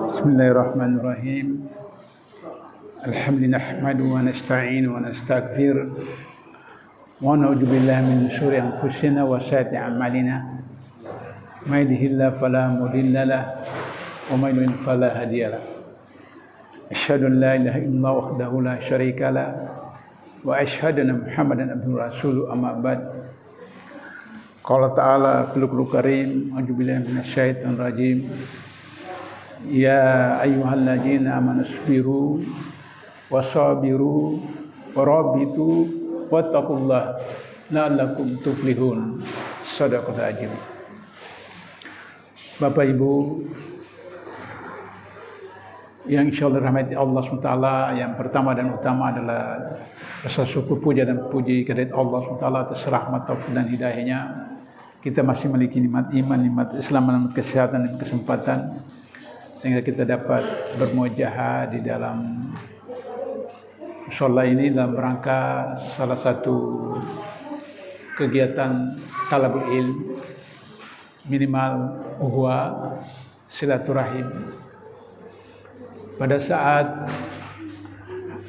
Bismillahirrahmanirrahim. Alhamdulillah nahmadu wa nasta'inu wa nastaghfir wa na'udzu billahi min syururi anfusina wa sayyiati a'malina. May yahdihillahu fala mudilla lahu wa may yudlil fala hadiya lahu. Asyhadu an la ilaha illallah wahdahu la syarika lahu wa asyhadu anna Muhammadan abduhu wa rasuluhu amma ba'd. Qala ta'ala fil Qur'anil Karim, a'udzu billahi minasyaitonir rajim. Ya ayyuhalladzina amanu sabiru wasabiru warabitu wattaqullaha la'allakum tuflihun. Shadaqal azim. Bapak Ibu yang insyaallah rahmati Allah SWT, yang pertama dan utama adalah rasa syukur, puja dan puji kehadirat Allah SWT atas rahmat, taufik dan hidayahnya. Kita masih memiliki nikmat iman, nikmat Islam, nikmat kesehatan dan kesempatan, sehingga kita dapat bermuajahah di dalam mushola ini dalam rangka salah satu kegiatan talabul ilm, minimal uhwa silaturahim. Pada saat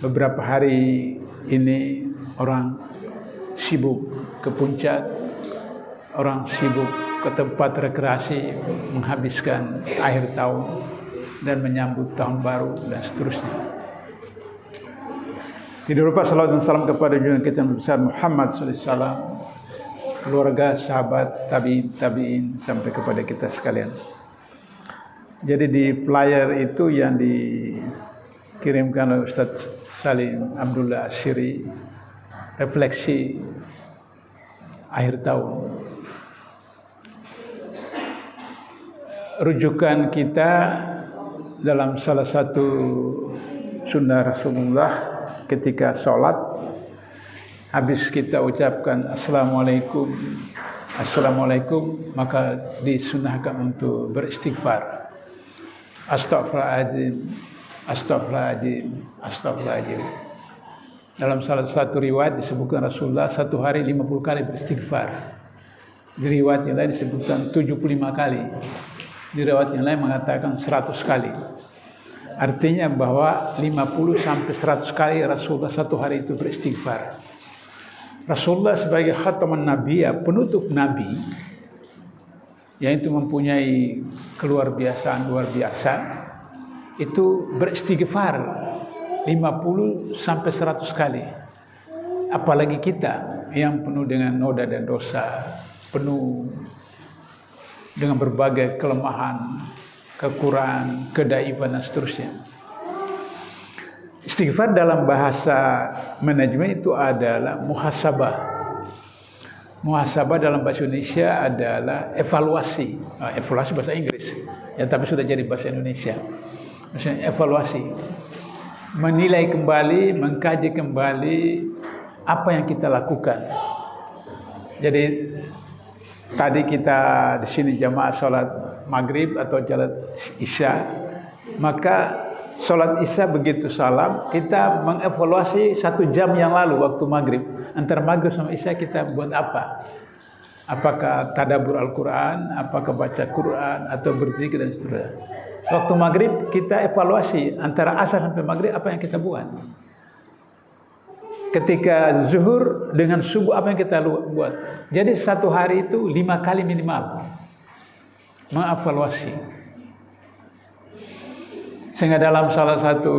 beberapa hari ini orang sibuk ke puncak, orang sibuk ke tempat rekreasi, menghabiskan akhir tahun dan menyambut tahun baru dan seterusnya. Tidak lupa salawat dan salam kepada junjungan kita yang besar Muhammad sallallahu alaihi wasallam, keluarga, sahabat, tabi'in sampai kepada kita sekalian. Jadi di flyer itu yang dikirimkan oleh Ustaz Salim Abdullah Asyiri, refleksi akhir tahun. Rujukan kita dalam salah satu sunnah Rasulullah, ketika sholat habis kita ucapkan Assalamualaikum, maka disunnahkan untuk beristighfar. Astaghfirullahaladzim, astaghfirullahaladzim. Dalam salah satu riwayat disebutkan Rasulullah satu hari 50 kali beristighfar. Di riwayat yang lain disebutkan 75 kali. Di riwayat yang lain mengatakan 100 kali. Artinya bahwa 50 sampai 100 kali Rasulullah satu hari itu beristighfar. Rasulullah sebagai khataman nabi, penutup nabi, yang itu mempunyai keluarbiasaan luar biasa, itu beristighfar 50 sampai 100 kali. Apalagi kita yang penuh dengan noda dan dosa, penuh dengan berbagai kelemahan, kekurangan, kedaifan dan seterusnya. Istighfar dalam bahasa manajemen itu adalah muhasabah. Muhasabah dalam bahasa Indonesia adalah evaluasi. Evaluasi bahasa Inggris, ya, tapi sudah jadi bahasa Indonesia. Maksudnya evaluasi, menilai kembali, mengkaji kembali apa yang kita lakukan. Jadi tadi kita di sini jamaah sholat maghrib atau sholat isya, maka sholat isya begitu salam kita mengevaluasi 1 jam yang lalu waktu maghrib. Antara maghrib sama isya kita buat apa? Apakah tadabbur Al-Quran, apakah baca Quran, atau berzikir dan seterusnya. Waktu maghrib kita evaluasi antara asar sampai maghrib apa yang kita buat. Ketika zuhur dengan subuh apa yang kita buat. Jadi satu hari itu 5 kali minimal mengevaluasi. Sehingga dalam salah satu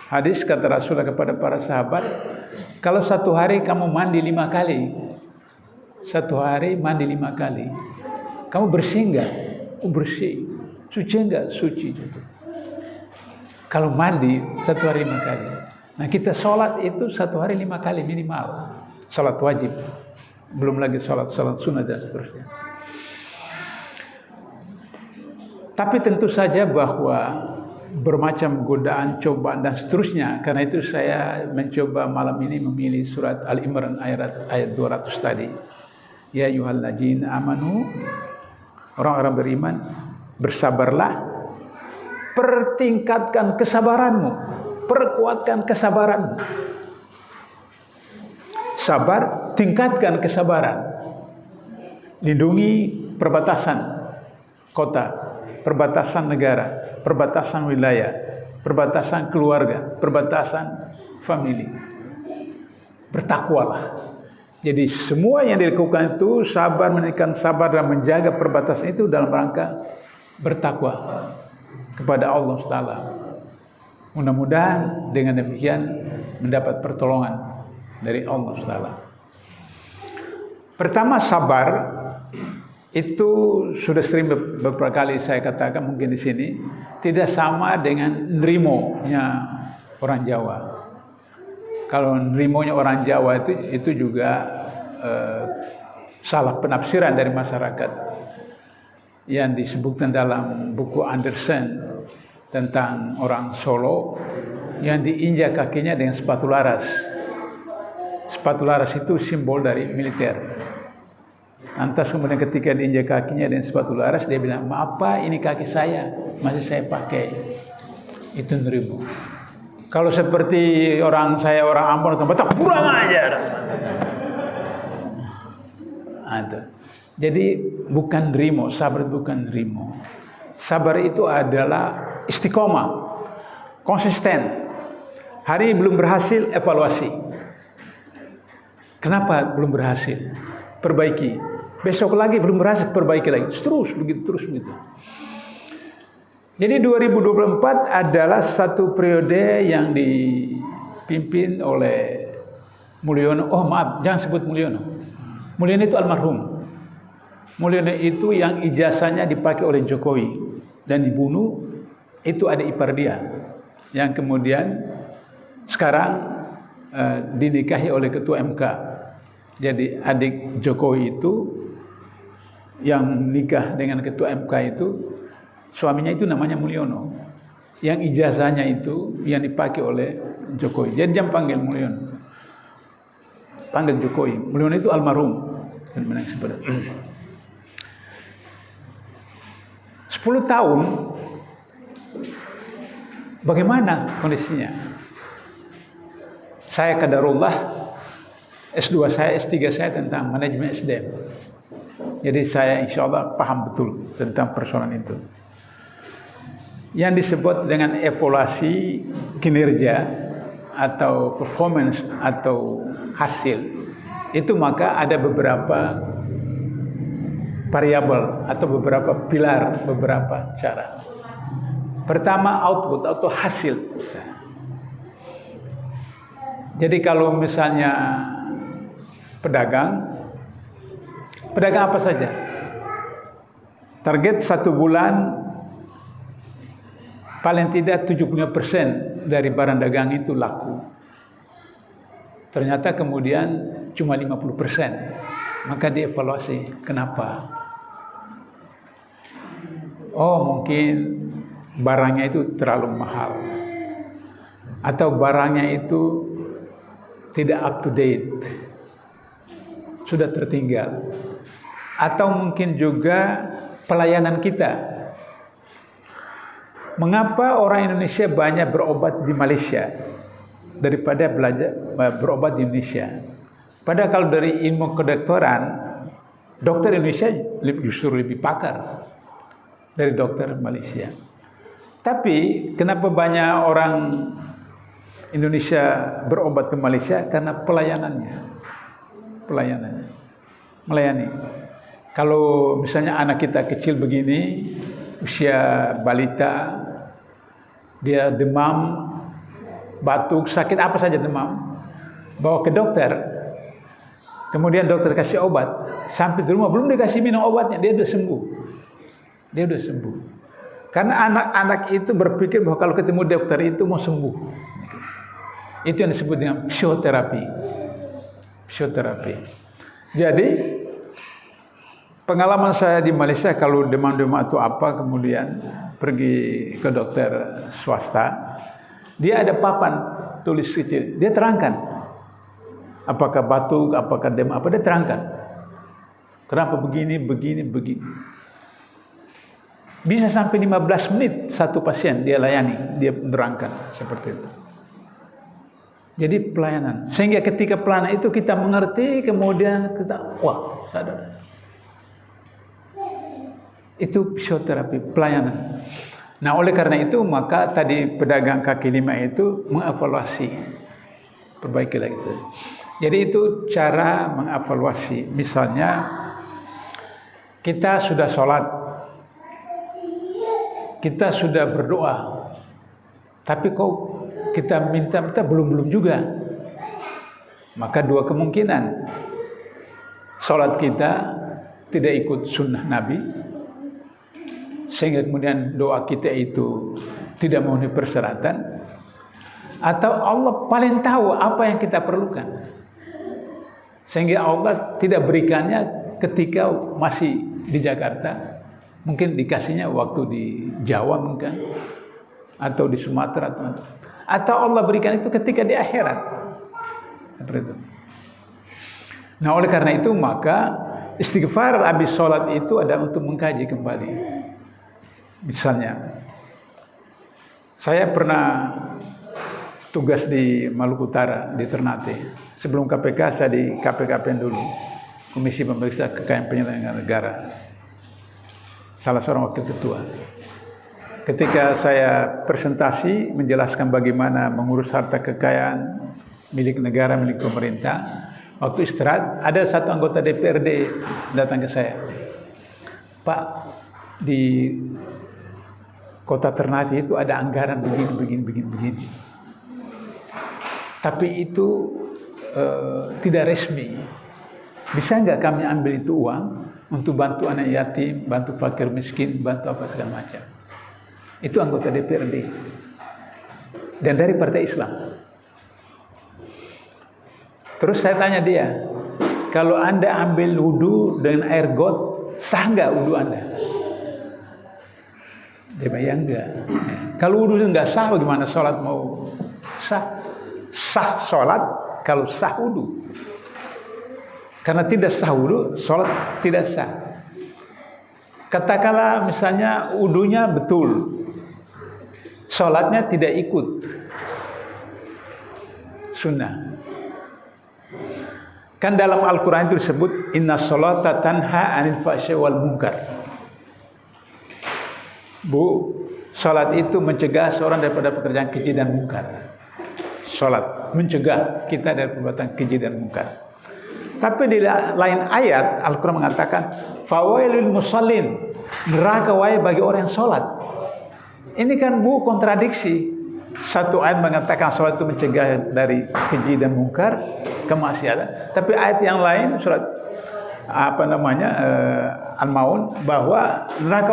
hadis kata Rasulullah kepada para sahabat, kalau satu hari kamu mandi 5 kali, satu hari mandi 5 kali, kamu bersih enggak? Bersih. Suci enggak? Suci. Kalau mandi satu hari 5 kali. Nah, kita sholat itu satu hari 5 kali minimal. Sholat wajib. Belum lagi sholat sunnah dan seterusnya. Tapi tentu saja bahwa bermacam godaan, cobaan dan seterusnya. Karena itu saya mencoba malam ini memilih surat Al-Imran ayat 200 tadi. Ya ayyuhalladzina amanu, orang-orang beriman, bersabarlah, pertingkatkan kesabaranmu, perkuatkan kesabaranmu. Sabar, tingkatkan kesabaran. Lindungi perbatasan kota, perbatasan negara, perbatasan wilayah, perbatasan keluarga, perbatasan famili. Bertakwalah. Jadi semua yang dilakukan itu sabar, menekan sabar dan menjaga perbatasan itu dalam rangka bertakwa kepada Allah Taala. Mudah-mudahan dengan demikian mendapat pertolongan dari Allah Taala. Pertama, sabar itu sudah sering beberapa kali saya katakan mungkin di sini tidak sama dengan nerimonya orang Jawa. Kalau nerimonya orang Jawa itu juga salah penafsiran dari masyarakat yang disebutkan dalam buku Andersen tentang orang Solo yang diinjak kakinya dengan sepatu laras. Sepatu laras itu simbol dari militer. Lantas kemudian ketika diinjak kakinya dengan sepatu laras, dia bilang, maaf Pak, ini kaki saya, masih saya pakai. Itu nerimo. Kalau seperti orang Ambon, Batak, kurang ajar. Jadi bukan nerimo, sabar bukan nerimo. Sabar itu adalah istiqomah, konsisten. Hari ini belum berhasil, evaluasi. Kenapa belum berhasil? Perbaiki. Besok lagi belum berhasil, perbaiki lagi. Terus begitu. Jadi 2024 adalah satu periode yang dipimpin oleh Mulyono. Oh maaf, jangan sebut Mulyono. Mulyono itu almarhum. Mulyono itu yang ijazahnya dipakai oleh Jokowi dan dibunuh. Itu ada ipar dia yang kemudian sekarang dinikahi oleh ketua MK. Jadi adik Jokowi itu yang nikah dengan ketua MK itu suaminya itu namanya Mulyono. Yang ijazahnya itu yang dipakai oleh Jokowi. Jadi jangan panggil Mulyono, panggil Jokowi. Mulyono itu almarhum. 10 tahun. Bagaimana kondisinya? Saya qadarullah S2 saya, S3 saya tentang manajemen SDM. Jadi saya insya Allah paham betul tentang persoalan itu. Yang disebut dengan evaluasi kinerja atau performance atau hasil, itu maka ada beberapa variabel atau beberapa pilar, beberapa cara. Pertama, output atau hasil. Jadi kalau misalnya pedagang apa saja? Target 1 bulan paling tidak 75% dari barang dagang itu laku. Ternyata kemudian cuma 50%. Maka dievaluasi, kenapa? Oh, mungkin barangnya itu terlalu mahal. Atau barangnya itu tidak up to date. Sudah tertinggal. Atau mungkin juga pelayanan kita. Mengapa orang Indonesia banyak berobat di Malaysia daripada berobat di Indonesia? Padahal kalau dari ilmu kedokteran, dokter Indonesia justru lebih pakar dari dokter Malaysia. Tapi kenapa banyak orang Indonesia berobat ke Malaysia? Karena pelayanannya. Melayani. Kalau misalnya anak kita kecil begini, usia balita, dia demam, batuk, sakit apa saja demam, bawa ke dokter, kemudian dokter kasih obat, sampai di rumah belum dikasih minum obatnya, dia sudah sembuh. Karena anak-anak itu berpikir bahwa kalau ketemu dokter itu mau sembuh. Itu yang disebut dengan psikoterapi. Jadi pengalaman saya di Malaysia, kalau demam-demam atau apa, kemudian pergi ke dokter swasta, dia ada papan tulis kecil, dia terangkan apakah batuk, apakah demam, apa, dia terangkan kenapa begini. Bisa sampai 15 menit satu pasien dia layani, dia menerangkan seperti itu. Jadi pelayanan, sehingga ketika pelayanan itu kita mengerti, kemudian kita sadar. Itu fisioterapi, pelayanan. Nah, oleh karena itu maka tadi pedagang kaki lima itu mengevaluasi, perbaiki lagi. Jadi itu cara mengevaluasi. Misalnya kita sudah sholat, kita sudah berdoa, tapi kok kita minta belum juga. Maka dua kemungkinan, sholat kita tidak ikut sunnah Nabi, sehingga kemudian doa kita itu tidak memenuhi persyaratan, atau Allah paling tahu apa yang kita perlukan, sehingga Allah tidak berikannya ketika masih di Jakarta, mungkin dikasihnya waktu di Jawa mungkin, atau di Sumatera, atau Allah berikan itu ketika di akhirat. Seperti itu. Nah, oleh karena itu maka istighfar habis sholat itu adalah untuk mengkaji kembali. Misalnya, saya pernah tugas di Maluku Utara, di Ternate. Sebelum KPK, saya di KPKPN dulu, Komisi Pemeriksa Kekayaan Penyelenggara Negara, salah seorang wakil ketua. Ketika saya presentasi menjelaskan bagaimana mengurus harta kekayaan milik negara, milik pemerintah, waktu istirahat ada satu anggota DPRD datang ke saya, Pak, di Kota Ternate itu ada anggaran begini. Tapi itu tidak resmi. Bisa nggak kami ambil itu uang untuk bantu anak yatim, bantu fakir miskin, bantu apa segala macam. Itu anggota DPRD dan dari Partai Islam. Terus saya tanya dia, kalau Anda ambil wudu dengan air got, sah nggak wudu Anda? Dia bilang, ya enggak. Kalau wudu nggak sah, bagaimana sholat mau sah? Sah sholat kalau sah wudu. Karena tidak sah wudu, sholat tidak sah. Katakanlah misalnya wudunya betul, sholatnya tidak ikut sunnah. Kan dalam Al-Quran itu disebut inna sholata tanha anil fahsya'i wal munkar. Bu, sholat itu mencegah seorang daripada pekerjaan keji dan munkar. Sholat mencegah kita dari perbuatan keji dan munkar. Tapi di lain ayat Al-Quran mengatakan fawailul musallin, neraka wae bagi orang yang sholat. Ini kan bu kontradiksi. Satu ayat mengatakan sholat itu mencegah dari keji dan munkar, kemaksiatan. Tapi ayat yang lain surat Al-Maun bahwa neraka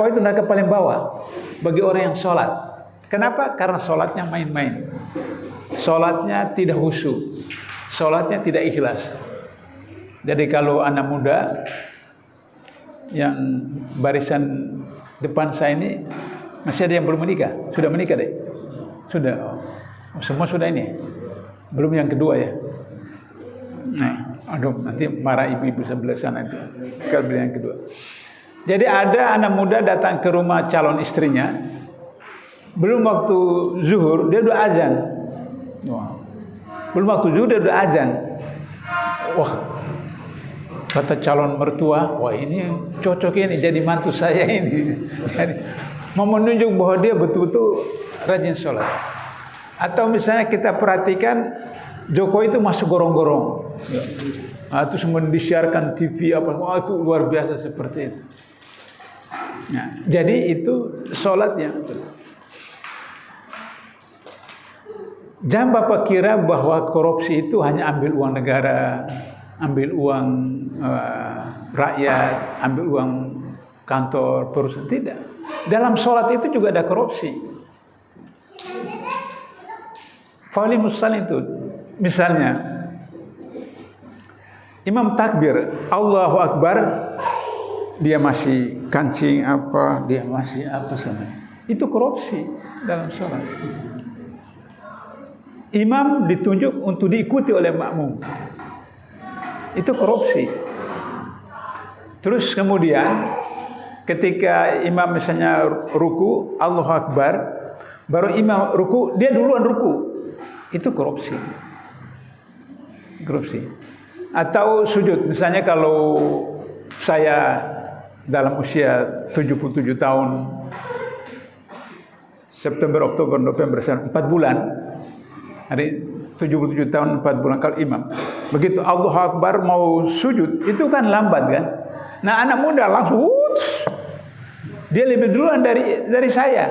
itu neraka paling bawah bagi orang yang sholat. Kenapa? Karena sholatnya main-main. Sholatnya tidak khusyuk, sholatnya tidak ikhlas. Jadi kalau anak muda yang barisan depan saya ini masih ada yang belum menikah, sudah menikah deh, sudah, semua sudah ini, belum yang kedua ya. Nah, aduh nanti marah ibu-ibu sebelah sana itu kalau yang kedua. Jadi ada anak muda datang ke rumah calon istrinya, belum waktu zuhur dia udah azan. Wah. Belum waktu zuhur dia udah azan. Wah, kata calon mertua, wah ini cocok ini jadi mantu saya ini. Jadi mau menunjuk bahwa dia betul-betul rajin sholat. Atau misalnya kita perhatikan Jokowi itu masuk gorong-gorong. Nah, itu semua disiarkan TV apa, wah itu luar biasa seperti itu. Nah, jadi itu sholatnya. Jangan Bapak kira bahwa korupsi itu hanya ambil uang negara, ambil uang rakyat, ambil uang kantor, perusahaan. Tidak. Dalam sholat itu juga ada korupsi. Fali musal itu, misalnya imam takbir, Allahu Akbar, dia masih kancing apa, dia masih apa sama. Itu korupsi dalam sholat. Imam ditunjuk untuk diikuti oleh makmum. Itu korupsi. Terus kemudian ketika imam misalnya ruku, Allahu Akbar, baru imam ruku, dia duluan ruku. Itu korupsi. Korupsi. Atau sujud, misalnya kalau saya dalam usia 77 tahun, September, Oktober, November, 4 bulan. Hari 77 tahun 4 bulan kalau imam. Begitu Allahu Akbar mau sujud, itu kan lambat kan. Nah, anak muda langsung dia lebih duluan dari saya.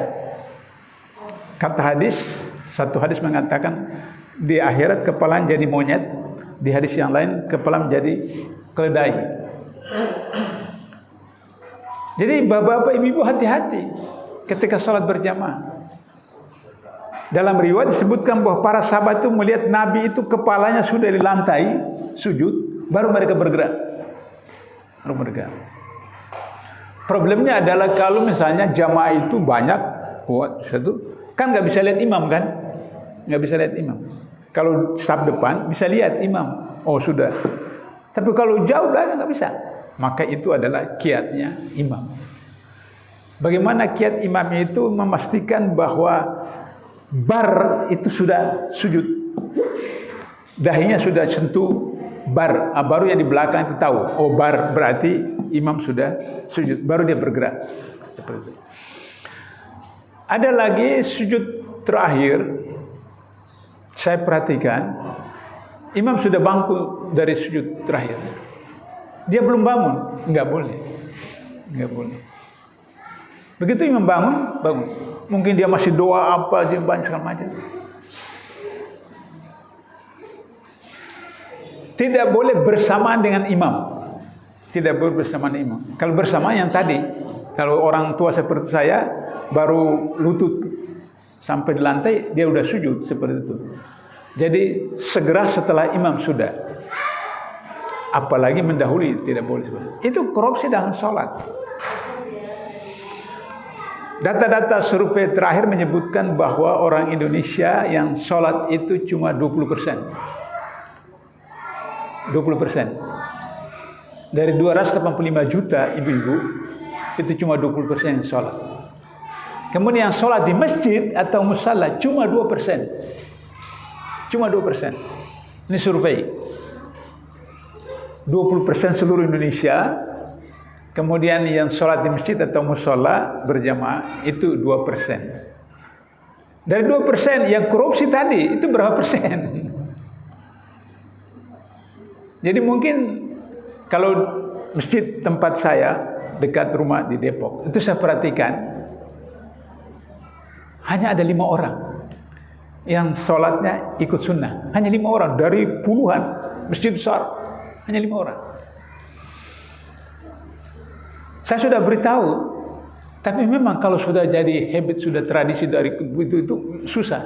Kata hadis, satu hadis mengatakan di akhirat kepala jadi monyet, di hadis yang lain kepala menjadi keledai. Jadi bapak-bapak, ibu-ibu hati-hati ketika sholat berjamaah. Dalam riwayat disebutkan bahwa para sahabat itu melihat Nabi itu kepalanya sudah di lantai sujud, baru mereka bergerak. Problemnya adalah kalau misalnya jamaah itu banyak, kuat satu, kan nggak bisa lihat imam kan? Nggak bisa lihat imam. Kalau saf depan bisa lihat imam, oh sudah. Tapi kalau jauh belakang nggak bisa. Maka itu adalah kiatnya imam. Bagaimana kiat imam itu memastikan bahwa bar itu sudah sujud, dahinya sudah sentuh bar, baru yang di belakang itu tahu, oh bar berarti imam sudah sujud, baru dia bergerak. Seperti itu. Ada lagi sujud terakhir, saya perhatikan imam sudah bangkit dari sujud terakhir, dia belum bangun, nggak boleh. Begitu imam bangun. Mungkin dia masih doa apa, dia banyak segala macam. Tidak boleh bersamaan dengan imam. Kalau bersamaan yang tadi, kalau orang tua seperti saya baru lutut sampai di lantai, dia udah sujud seperti itu. Jadi segera setelah imam sudah. Apalagi mendahului, tidak boleh. Itu korupsi dalam sholat. Data-data survei terakhir menyebutkan bahwa orang Indonesia yang sholat itu cuma 20%. 20%. Dari 285 juta ibu-ibu, itu cuma 20% yang sholat. Kemudian yang sholat di masjid atau musalla cuma 2%. Cuma 2%. Ini survei. 20% seluruh Indonesia. Kemudian yang sholat di masjid atau mushola berjamaah itu 2%. Dari 2% yang korupsi tadi itu berapa persen? Jadi mungkin kalau masjid tempat saya dekat rumah di Depok, itu saya perhatikan hanya ada 5 orang yang sholatnya ikut sunnah. Hanya 5 orang dari puluhan masjid besar, hanya 5 orang. Saya sudah beritahu, tapi memang kalau sudah jadi habit, sudah tradisi dari itu susah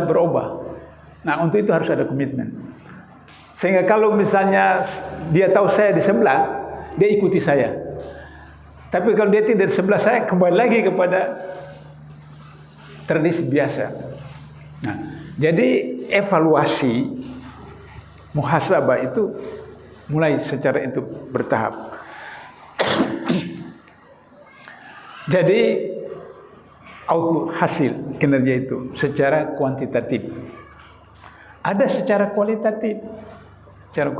berubah. Nah, untuk itu harus ada komitmen. Sehingga kalau misalnya dia tahu saya di sebelah, dia ikuti saya. Tapi kalau dia tidak di sebelah saya, kembali lagi kepada tradisi biasa. Nah, jadi evaluasi muhasabah itu mulai secara itu bertahap. Jadi output hasil kinerja itu secara kuantitatif. Ada secara kualitatif. Secara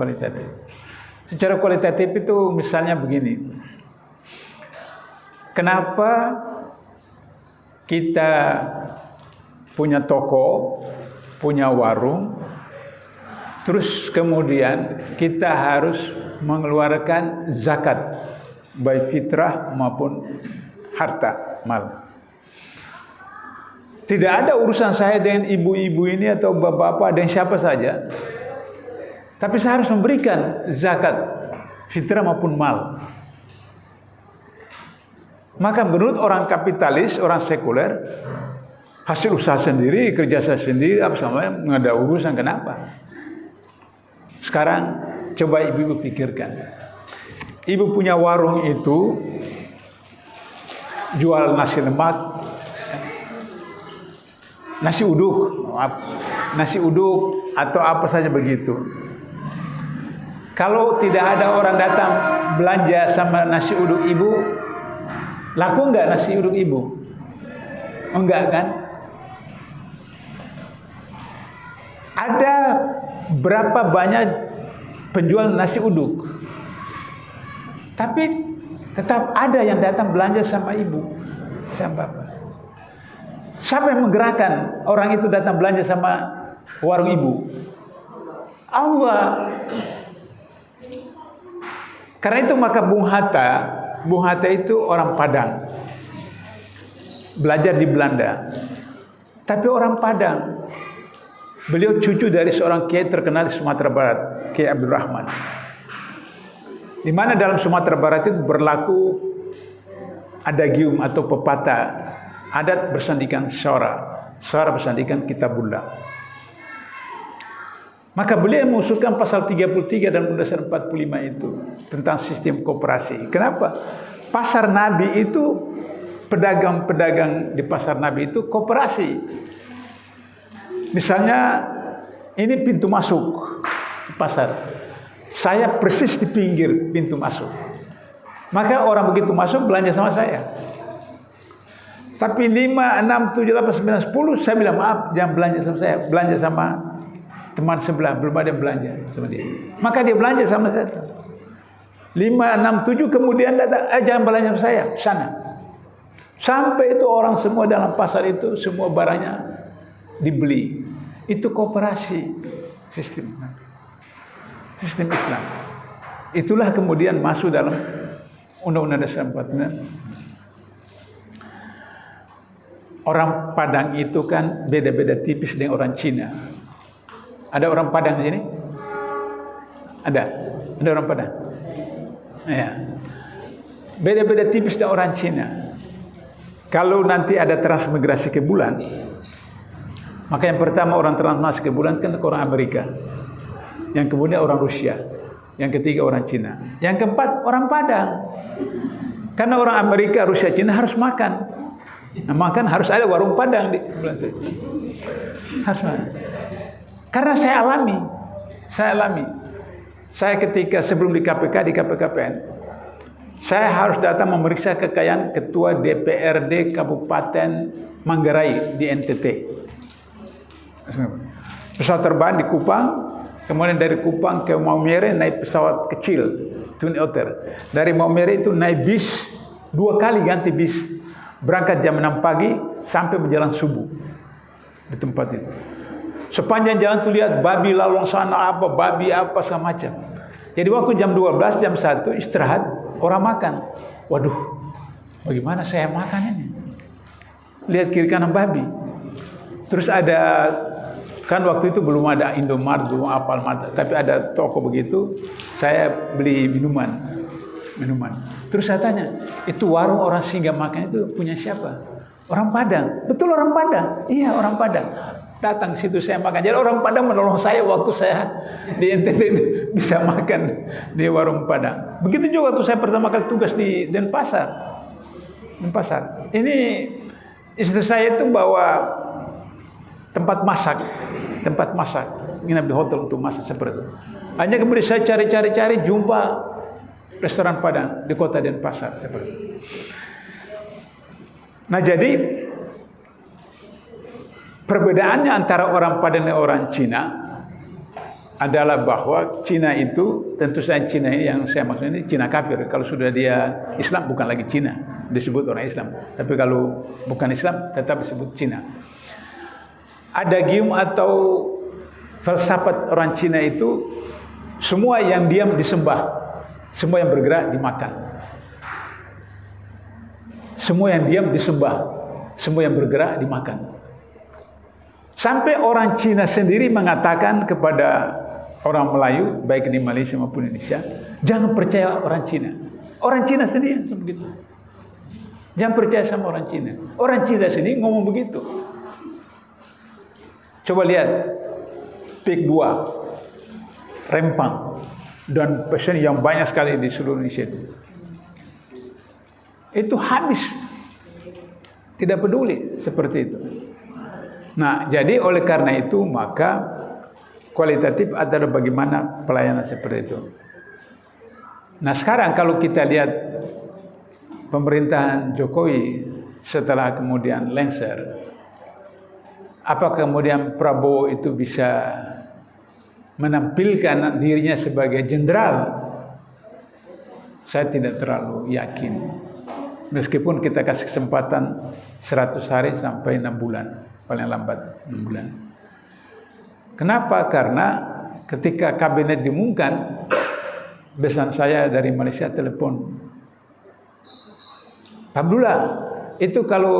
kualitatif itu misalnya begini. Kenapa kita punya toko, punya warung, terus kemudian kita harus mengeluarkan zakat, baik fitrah maupun harta, mal. Tidak ada urusan saya dengan ibu-ibu ini atau bapak-bapak dan siapa saja. Tapi saya harus memberikan zakat, fitrah maupun mal. Maka menurut orang kapitalis, orang sekuler, hasil usaha sendiri, kerja saya sendiri, apa sama nggak ada urusan, kenapa? Sekarang coba ibu-ibu pikirkan. Ibu punya warung itu jual nasi lemak, nasi uduk atau apa saja begitu. Kalau tidak ada orang datang belanja sama nasi uduk ibu, laku enggak nasi uduk ibu? Enggak kan? Ada berapa banyak penjual nasi uduk? Tapi tetap ada yang datang belanja sama ibu, sama bapak. Siapa yang menggerakkan orang itu datang belanja sama warung ibu? Allah. Karena itu maka Bung Hatta itu orang Padang, belajar di Belanda, tapi orang Padang. Beliau cucu dari seorang kiai terkenal di Sumatera Barat, Kiai Abdul Rahman. Di mana dalam Sumatera Barat itu berlaku adagium atau pepatah, adat bersandikan syara bersandikan kitabullah. Maka beliau mengusulkan pasal 33 dan Undang-Undang 45 itu tentang sistem koperasi. Kenapa? Pasar Nabi itu, pedagang-pedagang di pasar Nabi itu koperasi. Misalnya ini pintu masuk pasar, saya persis di pinggir pintu masuk, maka orang begitu masuk belanja sama saya. Tapi 5, 6, 7, 8, 9, 10 saya bilang maaf, jangan belanja sama saya, belanja sama teman sebelah, belum ada yang belanja sama dia. Maka dia belanja sama saya. 5, 6, 7 kemudian datang, jangan belanja sama saya, sana. Sampai itu orang semua dalam pasar itu semua barangnya dibeli. Itu koperasi, sistem Islam. Itulah kemudian masuk dalam Undang-Undang Dasar 45. Orang Padang itu kan beda-beda tipis dengan orang Cina. Ada orang Padang di sini? Ada orang Padang. Ya. Beda-beda tipis dengan orang Cina. Kalau nanti ada transmigrasi ke bulan, maka yang pertama orang transmigrasi ke bulan kan orang Amerika, yang kemudian orang Rusia, yang ketiga orang Cina, yang keempat orang Padang. Karena orang Amerika, Rusia, Cina harus makan. Nah, makan harus ada warung Padang di bulan itu. Harus makan. Karena saya alami. Saya ketika sebelum di KPK, di KPKPN, saya harus datang memeriksa kekayaan ketua DPRD Kabupaten Manggarai di NTT. Pesawat terbang di Kupang, kemudian dari Kupang ke Maumere naik pesawat kecil, Twin Otter. Dari Maumere itu naik bis, 2 kali ganti bis, berangkat jam 6 pagi sampai menjelang subuh di tempat itu. Sepanjang jalan tuh lihat babi lalu sana apa, babi apa sama macam. Jadi waktu jam 12, jam 1 istirahat, orang makan. Waduh, bagaimana saya makan ini? Lihat kiri kanan babi. Terus ada, kan waktu itu belum ada Indomaret, belum Alfamart, tapi ada toko begitu. Saya beli minuman. Terus saya tanya, itu warung orang singgah makan itu punya siapa? Orang Padang. Betul orang Padang? Iya orang Padang. Datang situ saya makan. Jadi orang Padang menolong saya waktu saya di NTT itu bisa makan di warung Padang. Begitu juga waktu saya pertama kali tugas di Denpasar. Ini istri saya itu bawa tempat masak, nginap di hotel untuk masak seperti itu. Hanya kemudian saya cari jumpa restoran Padang di kota Denpasar seperti itu. Nah jadi perbedaannya antara orang Padang dan orang Cina adalah bahwa Cina itu, tentu saja Cina ini yang saya maksud ini Cina kafir. Kalau sudah dia Islam bukan lagi Cina, disebut orang Islam. Tapi kalau bukan Islam tetap disebut Cina. Adagium atau filsafat orang Cina itu semua yang diam disembah, semua yang bergerak dimakan. Semua yang diam disembah, semua yang bergerak dimakan. Sampai orang Cina sendiri mengatakan kepada orang Melayu, baik di Malaysia maupun Indonesia, jangan percaya orang Cina. Orang Cina sendiri begitu. Jangan percaya sama orang Cina. Orang Cina sendiri ngomong begitu. Coba lihat PIK 2, Rempang, dan pasien yang banyak sekali di seluruh Indonesia itu. Itu habis. Tidak peduli seperti itu. Nah, jadi oleh karena itu maka kualitatif adalah bagaimana pelayanan seperti itu. Nah, sekarang kalau kita lihat pemerintahan Jokowi setelah kemudian lengser, apakah kemudian Prabowo itu bisa menampilkan dirinya sebagai jenderal saya tidak terlalu yakin. Meskipun kita kasih kesempatan 100 hari sampai 6 bulan, paling lambat 6 bulan. Kenapa? Karena ketika kabinet diumumkan, besan saya dari Malaysia telepon, Pak Abdullah, itu kalau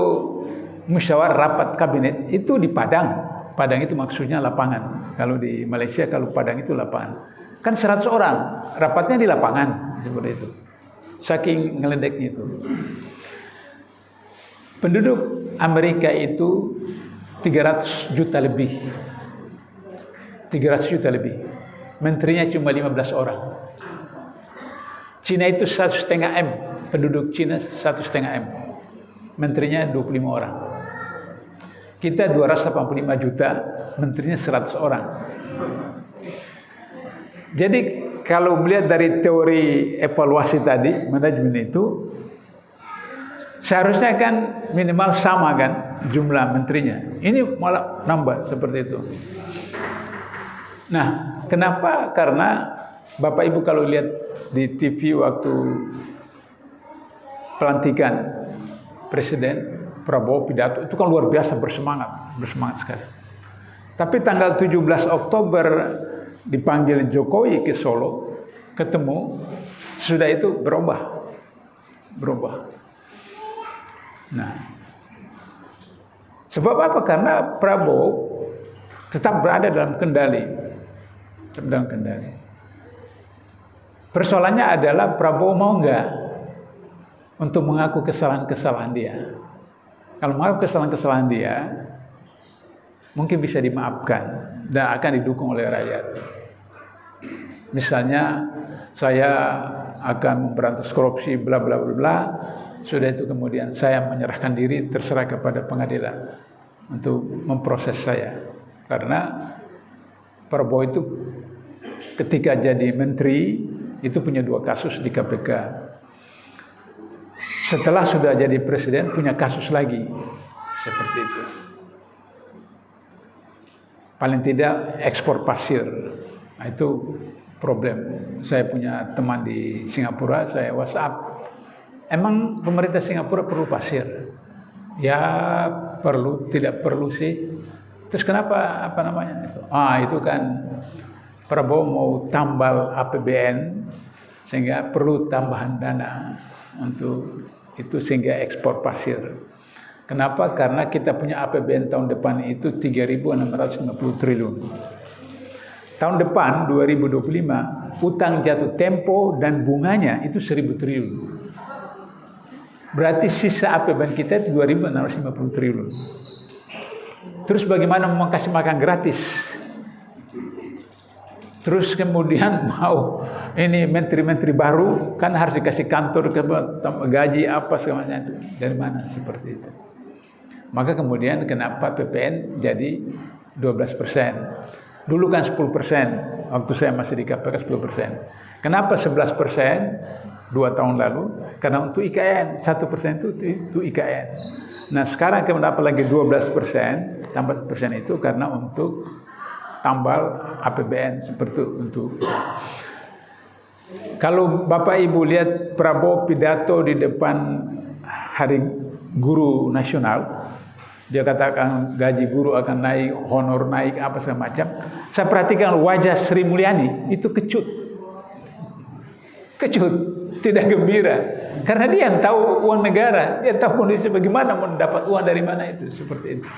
musyawarah rapat kabinet itu di Padang. Padang itu maksudnya lapangan. Kalau di Malaysia, kalau Padang itu lapangan. Kan 100 orang, rapatnya di lapangan. Seperti itu. Saking ngeledeknya itu. Penduduk Amerika itu 300 juta lebih. 300 juta lebih. Menterinya cuma 15 orang. Cina itu 1,5 M. Penduduk Cina 1,5 M. Menterinya 25 orang. Kita 285 juta, menterinya 100 orang. Jadi kalau melihat dari teori evaluasi tadi, manajemen itu seharusnya kan minimal sama kan jumlah menterinya. Ini malah nambah seperti itu. Nah, kenapa? Karena Bapak Ibu kalau lihat di TV waktu pelantikan Presiden Prabowo pidato itu kan luar biasa bersemangat sekali. Tapi tanggal 17 Oktober dipanggil Jokowi ke Solo, ketemu, sudah itu berubah. Nah, sebab apa? Karena Prabowo tetap berada dalam kendali. Persoalannya adalah Prabowo mau nggak untuk mengaku kesalahan-kesalahan dia. Kalau mengaku kesalahan-kesalahan dia, mungkin bisa dimaafkan dan akan didukung oleh rakyat. Misalnya, saya akan memberantas korupsi, bla bla bla bla. Sudah itu kemudian saya menyerahkan diri, terserah kepada pengadilan untuk memproses saya. Karena Prabowo itu ketika jadi menteri itu punya 2 kasus di KPK. Setelah sudah jadi presiden punya kasus lagi seperti itu. Paling tidak ekspor pasir, nah, itu problem. Saya punya teman di Singapura, saya WhatsApp. Emang pemerintah Singapura perlu pasir? Ya perlu, tidak perlu sih. Terus kenapa? Apa namanya? Itu kan Prabowo mau tambal APBN sehingga perlu tambahan dana untuk itu sehingga ekspor pasir. Kenapa? Karena kita punya APBN tahun depan itu 3.650 triliun. Tahun depan 2025 utang jatuh tempo dan bunganya itu 1.000 triliun. Berarti sisa APBN kita itu 2.650 triliun. Terus bagaimana mau kasih makan gratis? Terus kemudian mau ini menteri-menteri baru kan harus dikasih kantor, gaji apa segala macam itu. Dari mana seperti itu? Maka kemudian kenapa PPN jadi 12%? Dulu kan 10%. Waktu saya masih di KPK 10%. Kenapa 11% 2 tahun lalu? Karena untuk IKN 1% itu IKN. Nah sekarang kenapa lagi 12%? Tambah persen itu karena untuk tambal APBN seperti untuk. Kalau Bapak Ibu lihat Prabowo pidato di depan Hari Guru Nasional, dia katakan gaji guru akan naik, honor naik, apa segala macam. Saya perhatikan wajah Sri Mulyani itu kecut, tidak gembira, karena dia yang tahu uang negara, dia tahu kondisi bagaimana mau dapat uang dari mana itu seperti itu.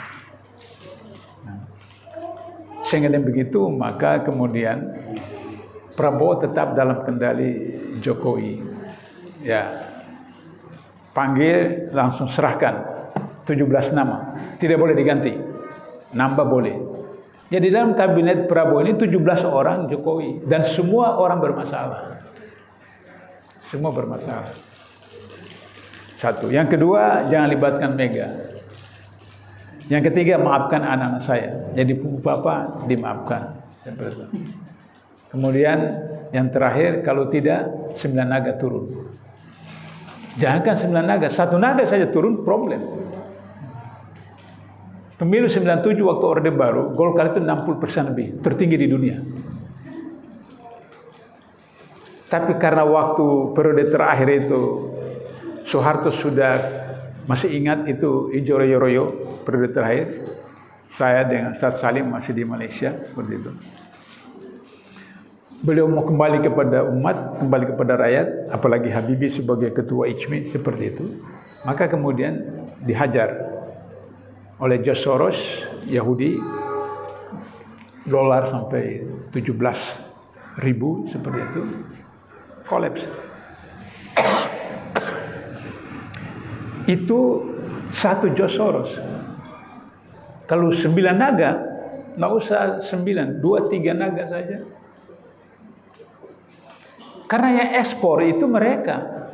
Sehingga dengan begitu maka kemudian Prabowo tetap dalam kendali Jokowi. Ya, panggil langsung serahkan 17 nama, tidak boleh diganti, nambah boleh. Jadi dalam kabinet Prabowo ini 17 orang Jokowi dan semua orang bermasalah. Semua bermasalah. Satu. Yang kedua, jangan libatkan Mega. Yang ketiga, maafkan anak-anak saya. Jadi Bapak dimaafkan. Kemudian yang terakhir, kalau tidak 9 naga turun. Jangankan 9 naga, 1 naga saja turun problem. Pemilu 97 waktu Orde Baru, Golkar itu 60% lebih, tertinggi di dunia. Tapi karena waktu periode terakhir itu Soeharto sudah masih ingat itu Ijo Royo Royo periode terakhir. Saya dengan Ustaz Salim masih di Malaysia seperti itu. Beliau mau kembali kepada umat, kembali kepada rakyat, apalagi Habibie sebagai ketua ICMI seperti itu. Maka kemudian dihajar oleh George Soros, Yahudi, dolar sampai 17.000 seperti itu. Kolaps. Itu satu George Soros. Kalau 9 naga, nggak usah 9, 2-3 naga saja. Karena yang ekspor itu mereka.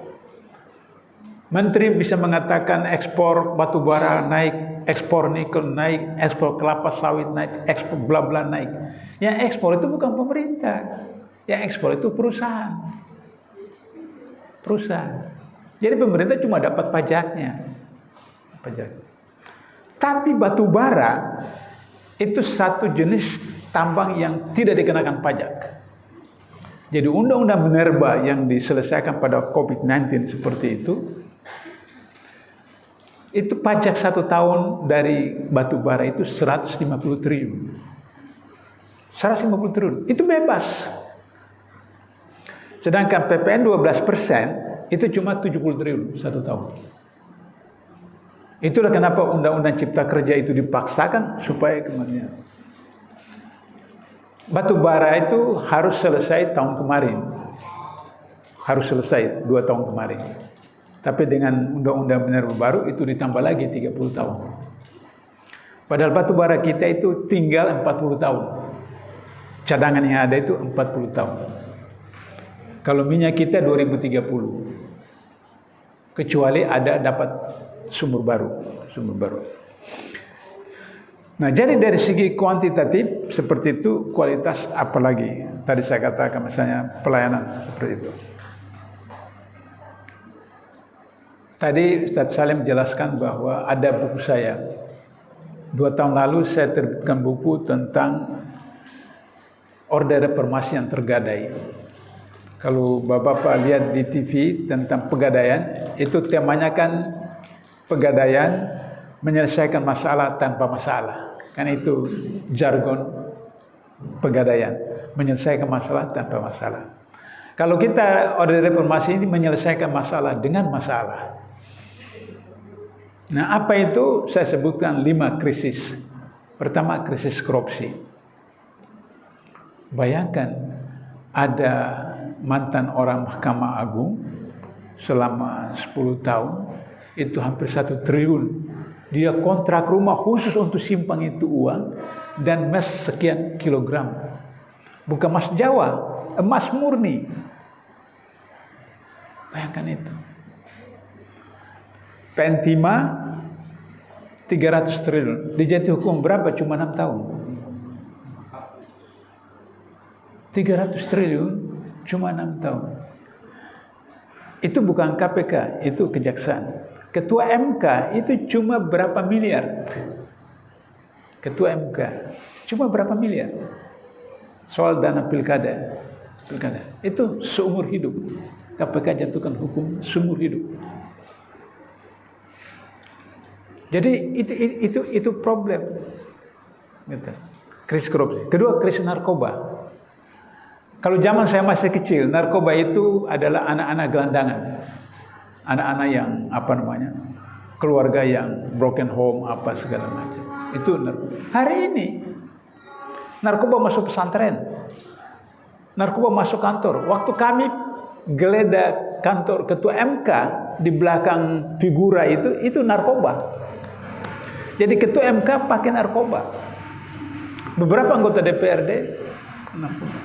Menteri bisa mengatakan ekspor batu bara naik, ekspor nikel naik, ekspor kelapa sawit naik, ekspor bla bla naik. Yang ekspor itu bukan pemerintah. Yang ekspor itu perusahaan. Jadi pemerintah cuma dapat pajaknya. Tapi batu bara itu satu jenis tambang yang tidak dikenakan pajak. Jadi undang-undang Minerba yang diselesaikan pada COVID-19 seperti itu pajak 1 tahun dari batu bara itu 150 triliun. 150 triliun, itu bebas. Sedangkan PPN 12% itu cuma 70 triliun 1 tahun. Itulah kenapa Undang-Undang Cipta Kerja itu dipaksakan supaya kemudian batu bara itu harus selesai tahun kemarin. Harus selesai 2 tahun kemarin. Tapi dengan Undang-Undang Minerba baru itu ditambah lagi 30 tahun. Padahal batu bara kita itu tinggal 40 tahun. Cadangan yang ada itu 40 tahun. Kalau minyak kita 2030. Kecuali ada dapat sumber baru. Nah, jadi dari segi kuantitatif seperti itu, kualitas apalagi. Tadi saya katakan misalnya pelayanan seperti itu. Tadi Ustaz Salim menjelaskan bahwa ada buku saya. 2 tahun lalu saya terbitkan buku tentang Orde Reformasi yang tergadai. Kalau Bapak lihat di TV tentang pegadaian, itu temanya kan pegadaian menyelesaikan masalah tanpa masalah. Kan itu jargon pegadaian, menyelesaikan masalah tanpa masalah. Kalau kita Orde Reformasi ini menyelesaikan masalah dengan masalah. Nah, apa itu? Saya sebutkan 5 krisis. Pertama, krisis korupsi. Bayangkan ada mantan orang Mahkamah Agung selama 10 tahun itu hampir 1 triliun. Dia kontrak rumah khusus untuk simpan itu uang dan emas sekian kilogram. Bukan emas Jawa, emas murni. Bayangkan itu. PN Timah 300 triliun. Dijatuhi hukum berapa? Cuma 6 tahun. 300 triliun cuma 6 tahun. Itu bukan KPK, itu kejaksaan. Ketua MK itu cuma berapa miliar. Ketua MK cuma berapa miliar. Soal dana pilkada. Itu seumur hidup. KPK jatuhkan hukum seumur hidup. Jadi itu problem. Gitu. Krisis korupsi. Kedua, krisis narkoba. Kalau zaman saya masih kecil, narkoba itu adalah anak-anak gelandangan. Anak-anak yang keluarga yang broken home apa segala macam. Itu narkoba. Hari ini narkoba masuk pesantren. Narkoba masuk kantor. Waktu kami geledah kantor ketua MK di belakang figura itu narkoba. Jadi ketua MK pakai narkoba. Beberapa anggota DPRD narkoba.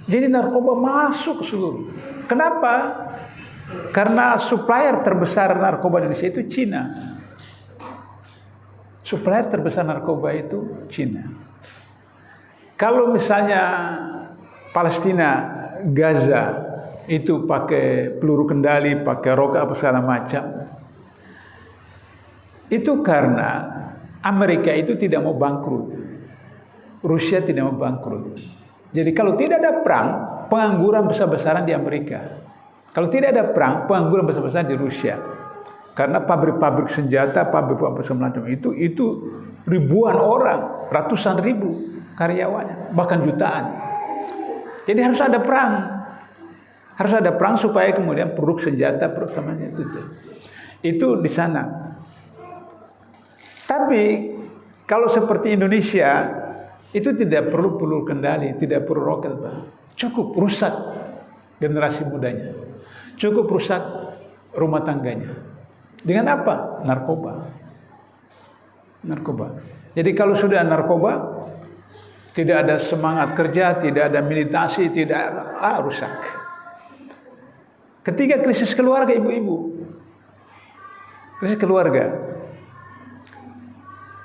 Jadi narkoba masuk seluruh. Kenapa? Karena supplier terbesar narkoba di Indonesia itu Cina. Supplier terbesar narkoba itu Cina. Kalau misalnya Palestina, Gaza itu pakai peluru kendali, pakai roket apa segala macam, itu karena Amerika itu tidak mau bangkrut, Rusia tidak mau bangkrut. Jadi kalau tidak ada perang, pengangguran besar-besaran di Amerika. Kalau tidak ada perang, pengangguran besar-besaran di Rusia. Karena pabrik-pabrik senjata, pabrik-pabrik semacam itu ribuan orang, ratusan ribu karyawannya, bahkan jutaan. Jadi harus ada perang. Harus ada perang supaya kemudian produk senjata, produk semacam itu di sana. Tapi kalau seperti Indonesia, itu tidak perlu peluru kendali, tidak perlu roket, Pak. Cukup rusak generasi mudanya. Cukup rusak rumah tangganya. Dengan apa? Narkoba. Narkoba. Jadi kalau sudah narkoba, tidak ada semangat kerja, tidak ada militasi, tidak rusak. Ketiga, krisis keluarga ibu-ibu. Krisis keluarga.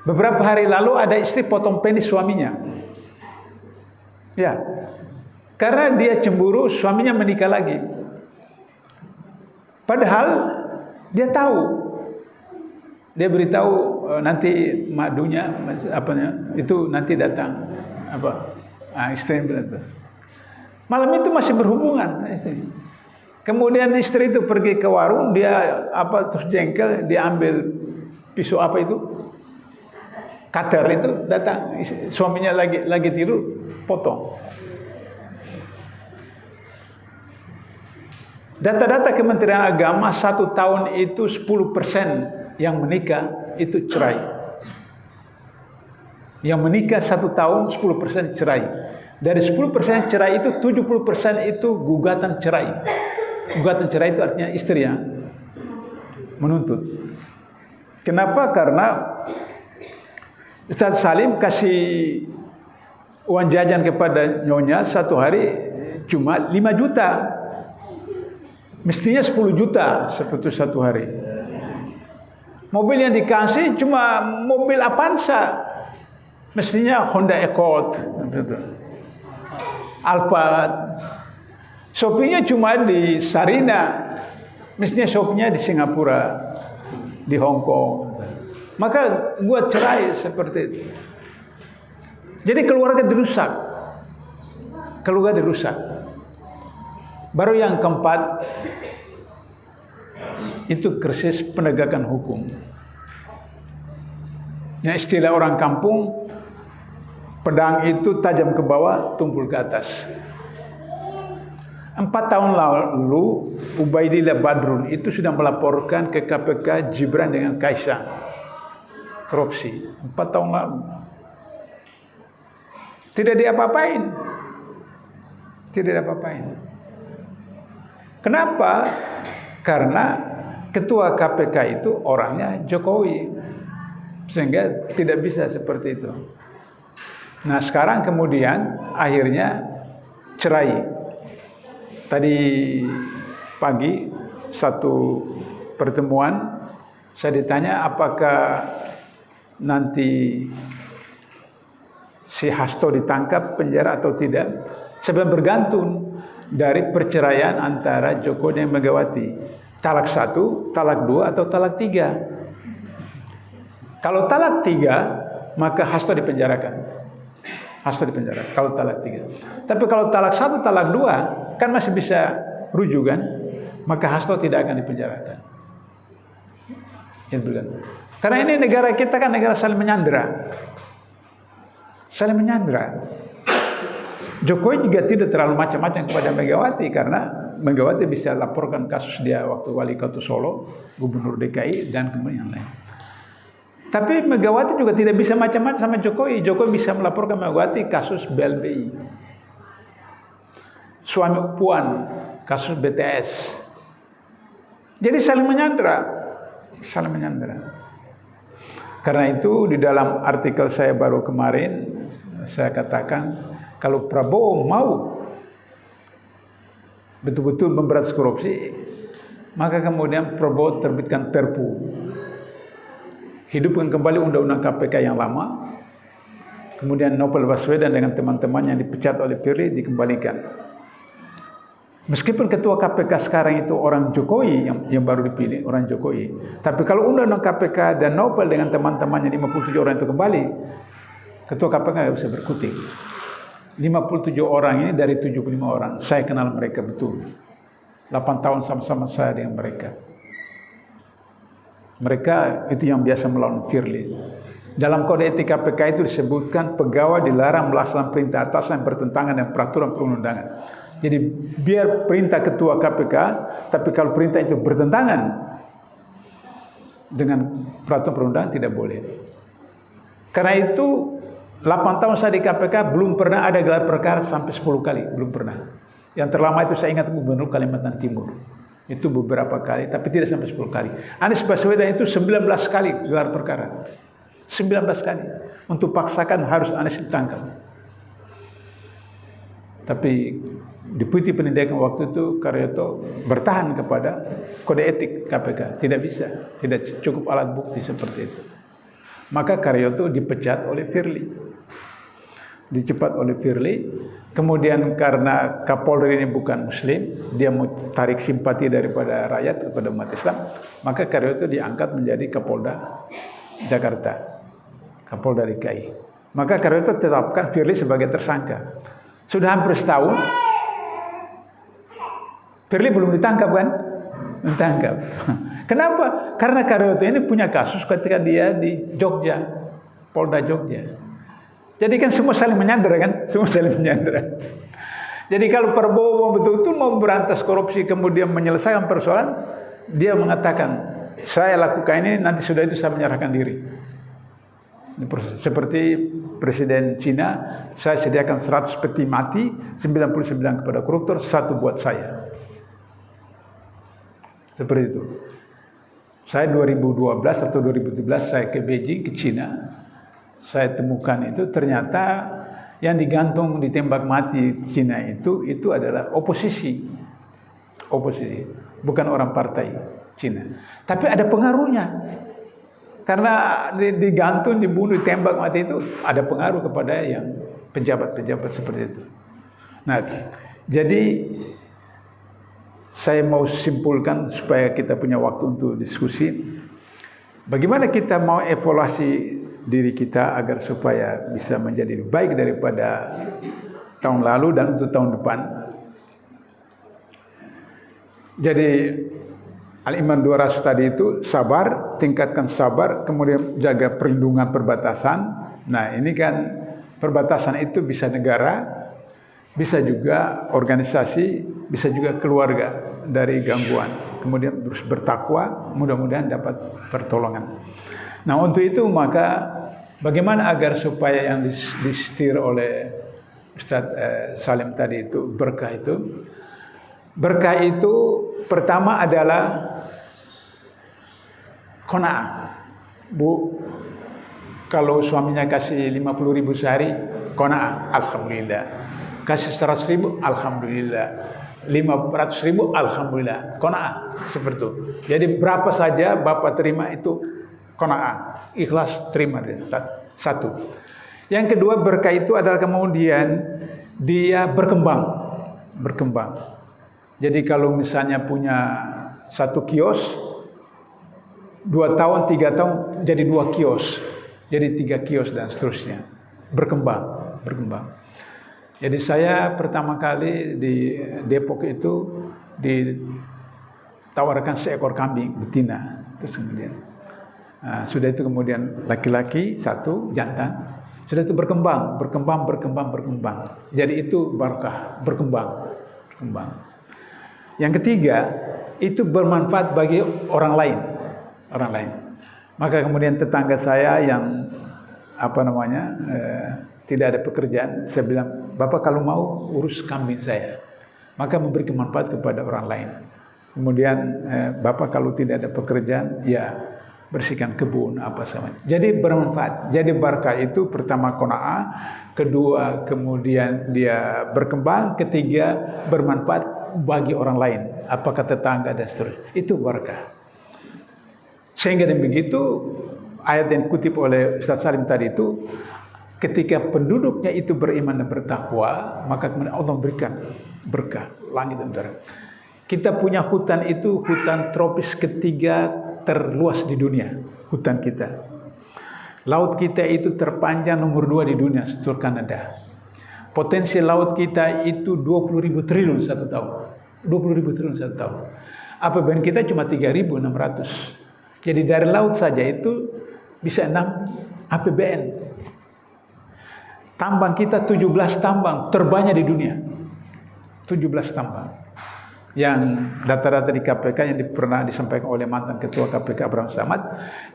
Beberapa hari lalu ada istri potong penis suaminya. Ya. Karena dia cemburu suaminya menikah lagi. Padahal dia tahu. Dia beritahu nanti madunya itu nanti datang istrinya bilang. Malam itu masih berhubungan istri. Kemudian istri itu pergi ke warung, dia terus jengkel, dia ambil pisau cutter itu, datang suaminya lagi tidur, potong. Data-data Kementerian Agama 1 tahun itu 10% yang menikah itu cerai. Yang menikah 1 tahun 10% cerai. Dari 10% cerai itu 70% itu gugatan cerai. Gugatan cerai itu artinya istri yang menuntut. Kenapa? Karena Ustaz Salim kasih uang jajan kepada nyonya satu hari cuma 5 juta. Mestinya 10 juta satu hari. Mobil yang dikasih cuma mobil Avanza. Mestinya Honda Accord, Alphard. Shoppingnya cuma di Sarina. Mestinya shoppingnya di Singapura, di Hong Kong. Maka buat cerai seperti itu. Jadi keluarga dirusak. Keluarga dirusak. Baru yang keempat, itu krisis penegakan hukum. Yang istilah orang kampung, pedang itu tajam ke bawah, tumpul ke atas. 4 tahun lalu, Ubaidillah Badrun itu sudah melaporkan ke KPK Gibran dengan Kaisang. Korupsi. 4 tahun lalu. Tidak diapa-apain. Tidak diapa-apain. Kenapa? Karena ketua KPK itu orangnya Jokowi. Sehingga tidak bisa seperti itu. Nah sekarang kemudian akhirnya cerai. Tadi pagi satu pertemuan saya ditanya apakah nanti si Hasto ditangkap penjara atau tidak. Sebab bergantung dari perceraian antara Jokowi dan Megawati. Talak 1, talak 2 atau talak 3. Kalau talak 3 maka Hasto dipenjarakan. Hasto dipenjara kalau talak 3. Tapi kalau talak 1, talak 2 kan masih bisa rujukan, maka Hasto tidak akan dipenjarakan. Karena ini negara kita kan negara saling menyandera. Saling menyandera. Jokowi juga tidak terlalu macam-macam kepada Megawati karena Megawati bisa laporkan kasus dia waktu wali kota Solo, gubernur DKI dan kemudian yang lain. Tapi Megawati juga tidak bisa macam-macam sama Jokowi. Jokowi bisa melaporkan Megawati kasus BLBI. Suami Puan, kasus BTS. Jadi saling menyandera. Saling menyandera. Karena itu di dalam artikel saya baru kemarin, saya katakan, kalau Prabowo mau betul-betul memberantas korupsi, maka kemudian Prabowo terbitkan Perpu. Hidupkan kembali undang-undang KPK yang lama. Kemudian Novel Baswedan dengan teman-teman yang dipecat oleh Firly dikembalikan. Meskipun ketua KPK sekarang itu orang Jokowi yang baru dipilih, orang Jokowi. Tapi kalau undang-undang KPK dan Novel dengan teman-temannya 57 orang itu kembali, ketua KPK nggak bisa berkutik. 57 orang ini dari 75 orang, saya kenal mereka betul. 8 tahun sama-sama saya dengan mereka. Mereka itu yang biasa melawan Firly. Dalam kode etik KPK itu disebutkan pegawai dilarang melaksanakan perintah atasan yang bertentangan dengan peraturan perundang-undangan. Jadi biar perintah ketua KPK, tapi kalau perintah itu bertentangan dengan peraturan perundangan tidak boleh. Karena itu 8 tahun saya di KPK belum pernah ada gelar perkara sampai 10 kali, belum pernah. Yang terlama itu saya ingat Gubernur Kalimantan Timur. Itu beberapa kali, tapi tidak sampai 10 kali. Anies Baswedan itu 19 kali gelar perkara. 19 kali. Untuk paksakan harus Anies ditangkap. Tapi Deputi Penindakan waktu itu Karyoto bertahan kepada kode etik KPK. Tidak bisa, tidak cukup alat bukti seperti itu. Maka Karyoto dipecat oleh Firly. Dicepat oleh Firly. Kemudian karena Kapolri ini bukan Muslim, dia mau tarik simpati daripada rakyat kepada umat Islam, maka Karyoto diangkat menjadi Kapolda Jakarta, Kapolda DKI. Maka Karyoto tetapkan Firly sebagai tersangka. Sudah hampir setahun, Firly belum ditangkap kan? Ditangkap. Kenapa? Karena Karyoto ini punya kasus ketika dia di Jogja, Polda Jogja. Jadi kan semua saling menyandera kan? Semua saling menyandera. Jadi kalau Prabowo betul-betul mau berantas korupsi kemudian menyelesaikan persoalan, dia mengatakan, saya lakukan ini, nanti sudah itu saya menyerahkan diri. Seperti Presiden Cina, saya sediakan 100 peti mati, 99 kepada koruptor, 1 buat saya. Seperti itu. Saya 2012 atau 2017 saya ke Beijing, ke Cina. Saya temukan itu ternyata yang digantung ditembak mati Cina itu adalah oposisi. Oposisi, bukan orang partai Cina. Tapi ada pengaruhnya. Karena digantung, dibunuh, ditembak mati itu ada pengaruh kepada yang pejabat-pejabat seperti itu. Nah, jadi saya mau simpulkan supaya kita punya waktu untuk diskusi. Bagaimana kita mau evaluasi diri kita agar supaya bisa menjadi lebih baik daripada tahun lalu dan untuk tahun depan. Jadi Al-Iman 200 tadi itu sabar, tingkatkan sabar, kemudian jaga perlindungan perbatasan. Nah, ini kan perbatasan itu bisa negara, bisa juga organisasi, bisa juga keluarga dari gangguan. Kemudian terus bertakwa, mudah-mudahan dapat pertolongan. Nah, untuk itu maka bagaimana agar supaya yang disetir oleh Ustadz Salim tadi itu berkah itu? Berkah itu pertama adalah qanaah. Bu, kalau suaminya kasih 50.000 sehari, qanaah, alhamdulillah. Kasih 100.000, alhamdulillah. 500.000, alhamdulillah. Qanaah, seperti itu. Jadi berapa saja Bapak terima itu qanaah, ikhlas terima dia. Satu. Yang kedua berkah itu adalah kemudian dia berkembang. Jadi kalau misalnya punya 1 kios, 2 tahun, 3 tahun jadi 2 kios, jadi 3 kios dan seterusnya. Berkembang. Jadi saya pertama kali di Depok itu ditawarkan seekor kambing betina, terus kemudian sudah itu kemudian laki-laki 1 jantan, sudah itu berkembang. Jadi itu barakah, berkembang. Yang ketiga itu bermanfaat bagi orang lain. Maka kemudian tetangga saya yang tidak ada pekerjaan, saya bilang, Bapak kalau mau urus kambing saya, maka memberi manfaat kepada orang lain. Kemudian Bapak kalau tidak ada pekerjaan, ya bersihkan kebun apa sama. Jadi bermanfaat. Jadi barakah itu pertama qanaah, kedua kemudian dia berkembang, ketiga bermanfaat bagi orang lain, apakah tetangga dan seterusnya. Itu barakah. Sehingga dengan begitu ayat yang dikutip oleh Ustaz Salim tadi itu, ketika penduduknya itu beriman dan bertakwa, maka kemudian Allah berikan berkah langit dan udara. Kita punya hutan itu hutan tropis ketiga terluas di dunia, hutan kita. Laut kita itu terpanjang nomor 2 di dunia setelah Kanada. Potensi laut kita itu 20.000 triliun satu tahun. 20.000 triliun satu tahun. APBN kita cuma 3.600. Jadi dari laut saja itu bisa 6 APBN. Tambang kita 17 tambang terbanyak di dunia. 17 tambang. Yang data-data di KPK yang pernah disampaikan oleh mantan Ketua KPK Abraham Samad,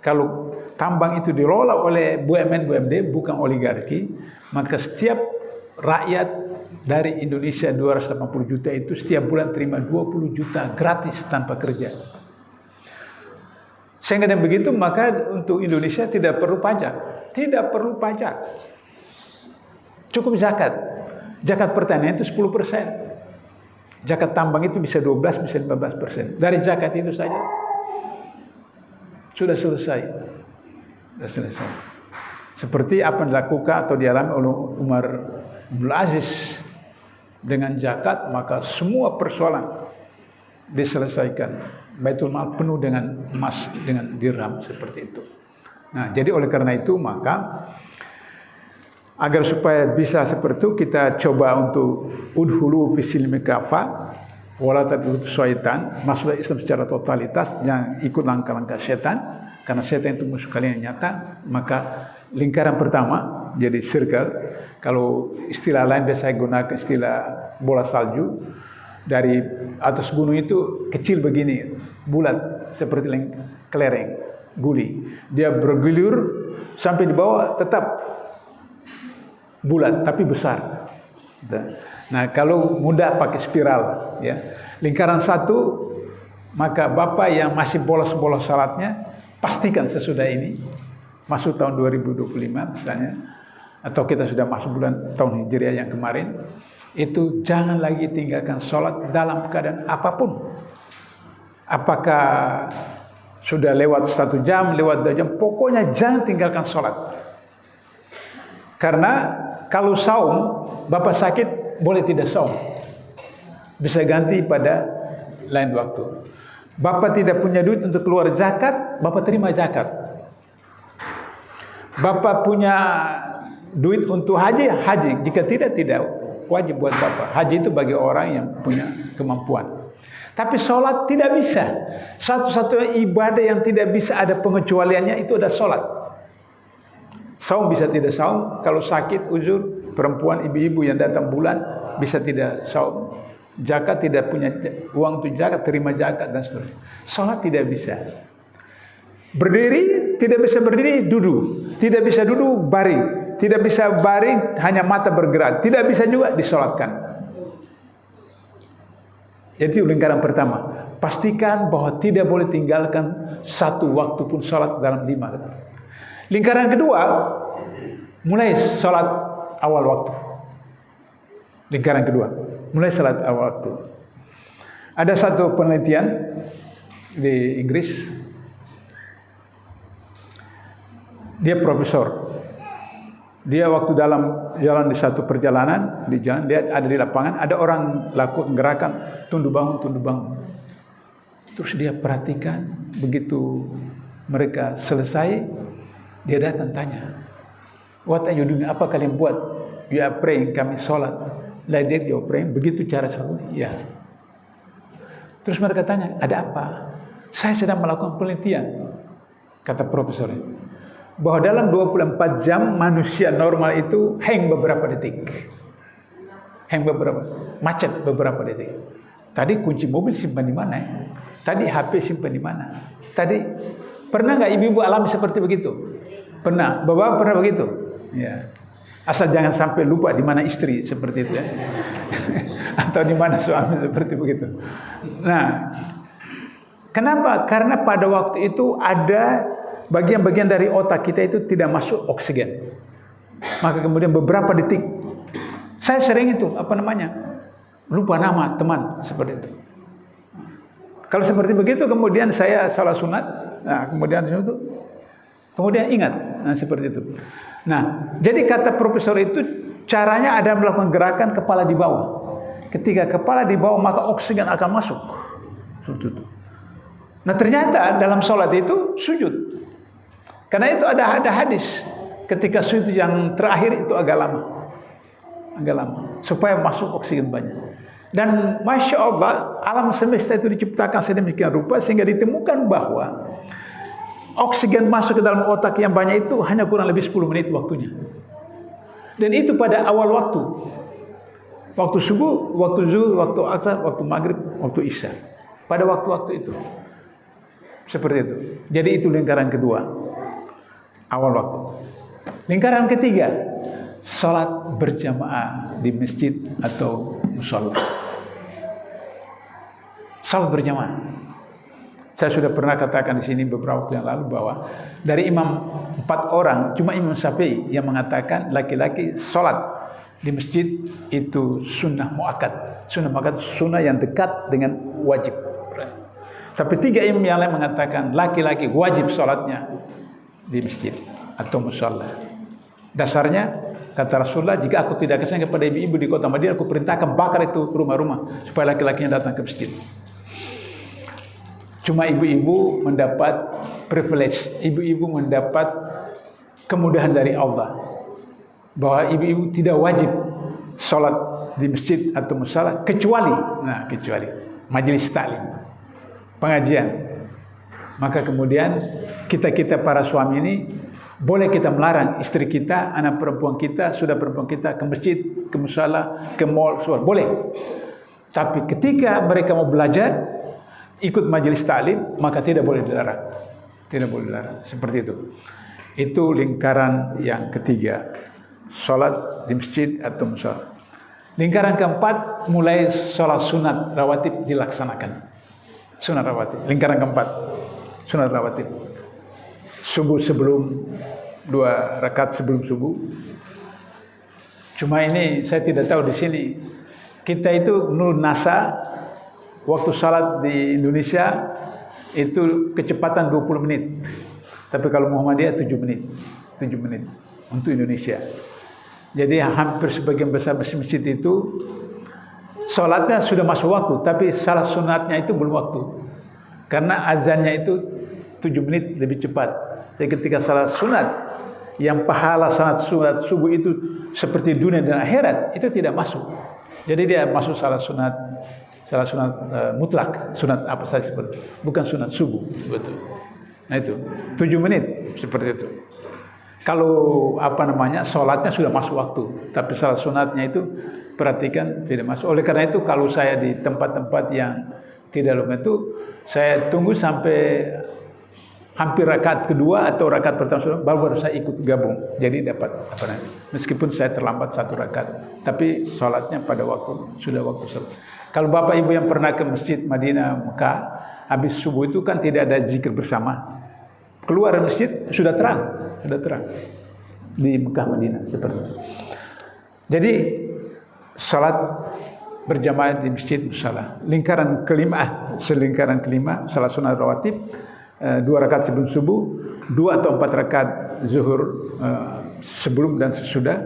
kalau tambang itu dikelola oleh BUMN BUMD bukan oligarki, maka setiap rakyat dari Indonesia 280 juta itu setiap bulan terima 20 juta gratis tanpa kerja. Sehingga dengan begitu maka untuk Indonesia tidak perlu pajak. Tidak perlu pajak. Cukup zakat. Zakat pertanian itu 10%. Zakat tambang itu bisa 12, bisa 15%. Dari zakat itu saja sudah selesai. Sudah selesai. Seperti apa yang dilakukan atau dialami oleh Umar Abdul Aziz. Dengan zakat maka semua persoalan diselesaikan. Baitul Mal penuh dengan emas, dengan dirham seperti itu. Nah, jadi oleh karena itu maka agar supaya bisa seperti itu kita coba untuk udhulu fisilmi kafa wala tadkhulu syaitan, masuk Islam secara totalitas, jangan ikut langkah-langkah setan karena setan itu musuh kalian yang nyata. Maka lingkaran pertama jadi circle, kalau istilah lain biasa gunakan istilah bola salju. Dari atas gunung itu kecil begini, bulat seperti kelereng, guli. Dia bergilir sampai di bawah tetap bulat tapi besar. Nah, kalau mudah pakai spiral, ya. Lingkaran satu, maka Bapak yang masih bolos-bolos salatnya, pastikan sesudah ini masuk tahun 2025 misalnya, atau kita sudah masuk bulan tahun Hijriah yang kemarin. Itu jangan lagi tinggalkan sholat dalam keadaan apapun. Apakah sudah lewat 1 jam, lewat 2 jam, pokoknya jangan tinggalkan sholat. Karena kalau saum, Bapak sakit boleh tidak saum, bisa ganti pada lain waktu. Bapak tidak punya duit untuk keluar zakat, Bapak terima zakat. Bapak punya duit untuk haji, haji. Jika tidak wajib buat Bapak. Haji itu bagi orang yang punya kemampuan. Tapi sholat tidak bisa. Satu-satunya ibadah yang tidak bisa ada pengecualiannya itu ada sholat. Saum bisa tidak saum. Kalau sakit, uzur, perempuan, ibu-ibu yang datang bulan bisa tidak saum. Zakat tidak punya uang untuk zakat, terima zakat dan seterusnya. Sholat tidak bisa. Berdiri, tidak bisa berdiri, duduk. Tidak bisa duduk, baring. Tidak bisa baring, hanya mata bergerak. Tidak bisa juga disolatkan. Itu lingkaran pertama. Pastikan bahwa tidak boleh tinggalkan satu waktu pun sholat dalam 5. Lingkaran kedua, mulai sholat awal waktu. Lingkaran kedua, mulai sholat awal waktu. Ada satu penelitian di Inggris. Dia profesor. Dia waktu dalam jalan di satu perjalanan, di jalan dia ada di lapangan, ada orang lakukan gerakan tunduk bangun. Terus dia perhatikan, begitu mereka selesai, dia datang tanya, "What are you doing? Apa kalian buat?" "We are praying, kami sholat." "Like that you are praying?" "Begitu cara sholat?" "Ya." Terus mereka tanya, "Ada apa?" "Saya sedang melakukan penelitian," kata profesor, bahwa dalam 24 jam manusia normal itu hang beberapa detik. Macet beberapa detik. Tadi kunci mobil simpan di mana? Tadi HP simpan di mana? Tadi pernah nggak ibu-ibu alami seperti begitu? Pernah. Bapak pernah begitu? Ya. Asal jangan sampai lupa di mana istri seperti itu ya. Atau di mana suami seperti begitu. Nah, kenapa? Karena pada waktu itu ada bagian-bagian dari otak kita itu tidak masuk oksigen. Maka kemudian beberapa detik, saya sering itu, lupa nama teman, seperti itu. Kalau seperti begitu, kemudian saya salah sunat, nah kemudian ingat, nah seperti itu. Nah, jadi kata profesor itu, caranya ada melakukan gerakan kepala di bawah. Ketika kepala di bawah, maka oksigen akan masuk. Nah ternyata dalam sholat itu sujud. Karena itu ada hadis ketika sujud yang terakhir itu agak lama. agak lama, supaya masuk oksigen banyak. Dan Masya Allah, alam semesta itu diciptakan sedemikian rupa sehingga ditemukan bahwa oksigen masuk ke dalam otak yang banyak itu hanya kurang lebih 10 menit waktunya. Dan itu pada awal waktu. Waktu subuh, waktu zuhur, waktu asar, waktu maghrib, waktu isya. Pada waktu-waktu itu. Seperti itu. Jadi itu lingkaran kedua. Awal waktu. Lingkaran ketiga, salat berjamaah di masjid atau musholla. Salat berjamaah. Saya sudah pernah katakan di sini beberapa waktu yang lalu bahwa dari imam 4 orang, cuma Imam Syafi'i yang mengatakan laki-laki salat di masjid itu sunnah muakkad. Sunnah muakkad, sunnah yang dekat dengan wajib. Tapi 3 imam yang lain mengatakan laki-laki wajib salatnya di masjid atau musholla. Dasarnya kata Rasulullah, jika aku tidak kesana kepada ibu-ibu di kota Madinah, aku perintahkan bakar itu rumah-rumah supaya laki-lakinya datang ke masjid. Cuma ibu-ibu mendapat privilege, ibu-ibu mendapat kemudahan dari Allah, bahwa ibu-ibu tidak wajib sholat di masjid atau musholla kecuali majelis taklim, pengajian. Maka kemudian kita para suami ini boleh kita melarang istri kita, anak perempuan kita, saudara perempuan kita ke masjid, ke musholla, ke mall, boleh. Tapi ketika mereka mau belajar, ikut majelis taklim, maka tidak boleh dilarang. Tidak boleh dilarang. Seperti itu. Itu lingkaran yang ketiga. Salat di masjid atau musholla. Lingkaran keempat, mulai salat sunat rawatib dilaksanakan. Sunat rawatib. Lingkaran keempat, sunat rawatib. Subuh sebelum 2 rakaat sebelum subuh. Cuma ini saya tidak tahu di sini. Kita itu menurut NASA, waktu salat di Indonesia itu kecepatan 20 menit. Tapi kalau Muhammadiyah 7 menit. 7 menit untuk Indonesia. Jadi hampir sebagian besar masjid itu salatnya sudah masuk waktu, tapi salat sunatnya itu belum waktu. Karena azannya itu 7 menit lebih cepat. Jadi ketika salat sunat, yang pahala salat sunat subuh itu seperti dunia dan akhirat, itu tidak masuk. Jadi dia masuk salat sunat mutlak, sunat apa saja seperti itu. Bukan sunat subuh, betul. Nah itu 7 menit seperti itu. Kalau sholatnya sudah masuk waktu, tapi salat sunatnya itu perhatikan tidak masuk. Oleh karena itu kalau saya di tempat-tempat yang tidak lama itu, saya tunggu sampai hampir rakaat kedua atau rakaat pertama baru saya ikut gabung. Jadi dapat meskipun saya terlambat 1 rakaat, tapi sholatnya pada waktu, sudah waktu sholat. Kalau bapak ibu yang pernah ke masjid Madinah, Mekah, habis subuh itu kan tidak ada zikir bersama. Keluar dari masjid sudah terang di Mekah Madinah seperti itu. Jadi salat berjamaah di masjid musholla. Lingkaran kelima, salat sunat rawatib, 2 rakaat sebelum subuh, 2 atau 4 rakaat zuhur sebelum dan sesudah,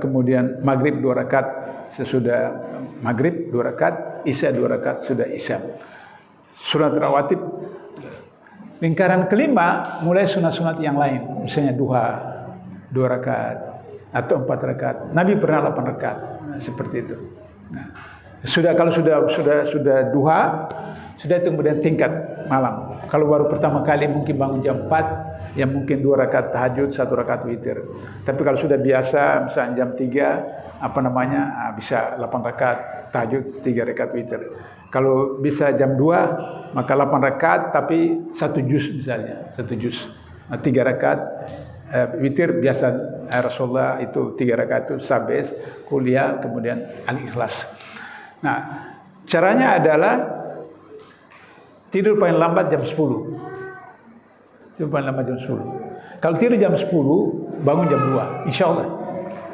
kemudian maghrib 2 rakaat sesudah maghrib, 2 rakaat, isya 2 rakaat sudah isya. Sunat rawatib. Lingkaran kelima, mulai sunat-sunat yang lain, misalnya duha 2 rakaat atau 4 rakaat. Nabi pernah 8 rakaat, seperti itu. Nah, kalau sudah duha, sudah itu kemudian tingkat malam. Kalau baru pertama kali mungkin bangun jam 4, ya mungkin 2 rakaat tahajud, 1 rakaat witir. Tapi kalau sudah biasa, misalnya jam 3, bisa 8 rakaat tahajud, 3 rakaat witir. Kalau bisa jam 2, maka 8 rakaat tapi 1 juz misalnya, 1 juz. 3 rakaat witir biasa Rasulullah itu 3 rakaat itu sabes, kuliah, kemudian al-ikhlas. Nah, caranya adalah tidur paling lambat jam 10. Tidur paling lambat jam 10. Kalau tidur jam 10, bangun jam 2. Insya Allah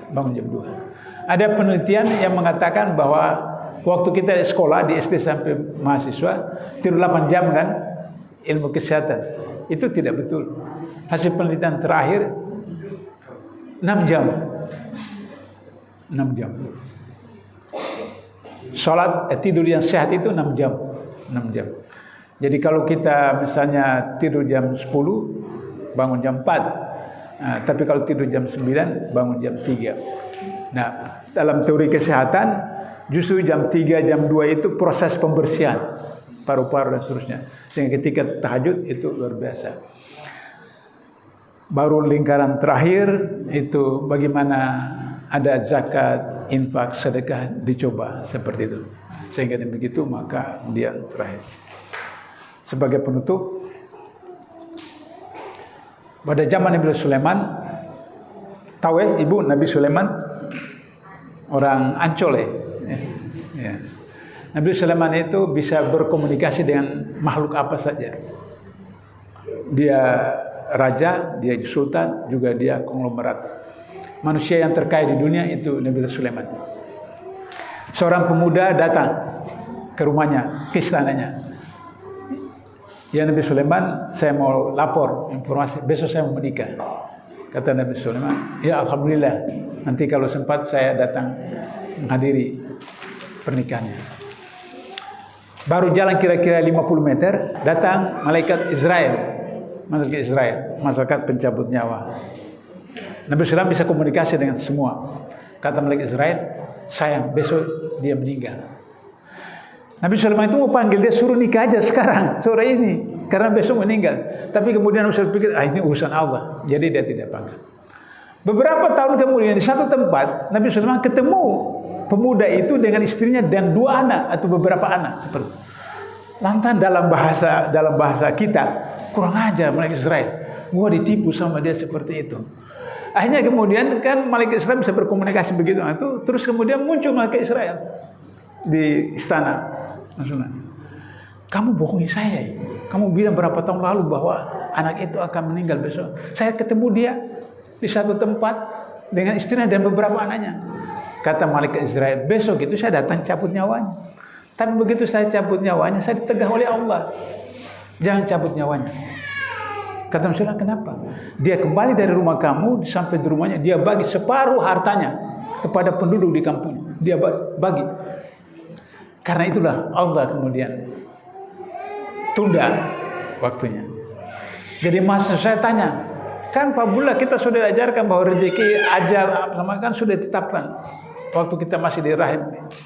bangun jam 2. Ada penelitian yang mengatakan bahwa waktu kita sekolah di SD sampai mahasiswa tidur 8 jam kan, ilmu kesehatan. Itu tidak betul. Hasil penelitian terakhir 6 jam. 6 jam. Tidur yang sehat itu 6 jam. 6 jam. Jadi kalau kita misalnya tidur jam 10, bangun jam 4. Tapi kalau tidur jam 9, bangun jam 3. Nah, dalam teori kesehatan justru jam 3, jam 2 itu proses pembersihan paru-paru dan seterusnya. Sehingga ketika tahajud itu luar biasa. Baru lingkaran terakhir itu bagaimana ada zakat, infak, sedekah dicoba seperti itu. Sehingga begitu maka dia terakhir. Sebagai penutup, pada zaman Nabi Sulaiman, tahu ya ibu Nabi Sulaiman orang Ancol ya. Nabi Sulaiman itu bisa berkomunikasi dengan makhluk apa saja. Dia raja, dia sultan, juga dia konglomerat. Manusia yang terkaya di dunia itu Nabi Sulaiman. Seorang pemuda datang ke rumahnya, ke istananya. Ya Nabi Sulaiman, saya mau lapor informasi, besok saya mau menikah. Kata Nabi Sulaiman, ya alhamdulillah, nanti kalau sempat saya datang menghadiri pernikahannya. Baru jalan kira-kira 50 meter, datang malaikat Israel, malaikat pencabut nyawa. Nabi Sulaiman bisa komunikasi dengan semua. Kata malaikat Israel, sayang, besok dia meninggal. Nabi Sulaiman itu mau panggil, dia suruh nikah aja sekarang, sore ini, karena besok meninggal. Tapi kemudian Nabi Sulaiman pikir, ini urusan Allah, jadi dia tidak panggil. Beberapa tahun kemudian di satu tempat, Nabi Sulaiman ketemu pemuda itu dengan istrinya dan 2 anak atau beberapa anak. Lantas dalam bahasa kita, kurang ajar malaikat Israel, gua ditipu sama dia seperti itu. Akhirnya kemudian kan malaikat Israel bisa berkomunikasi begitu, itu terus kemudian muncul malaikat Israel di istana. Kamu bohongi saya. Kamu bilang berapa tahun lalu bahwa anak itu akan meninggal besok. Saya ketemu dia di satu tempat dengan istrinya dan beberapa anaknya. Kata malaikat Israel, besok itu saya datang cabut nyawanya. Tapi begitu saya cabut nyawanya, saya ditegah oleh Allah. Jangan cabut nyawanya. Kata Rasulullah, kenapa? Dia kembali dari rumah kamu, sampai di rumahnya, dia bagi separuh hartanya kepada penduduk di kampungnya. Dia bagi. Karena itulah Allah kemudian tunda waktunya. Jadi masa saya tanya, kan Pak Abdullah kita sudah ajarkan bahwa rezeki ajal kan sudah ditetapkan. Waktu kita masih di rahim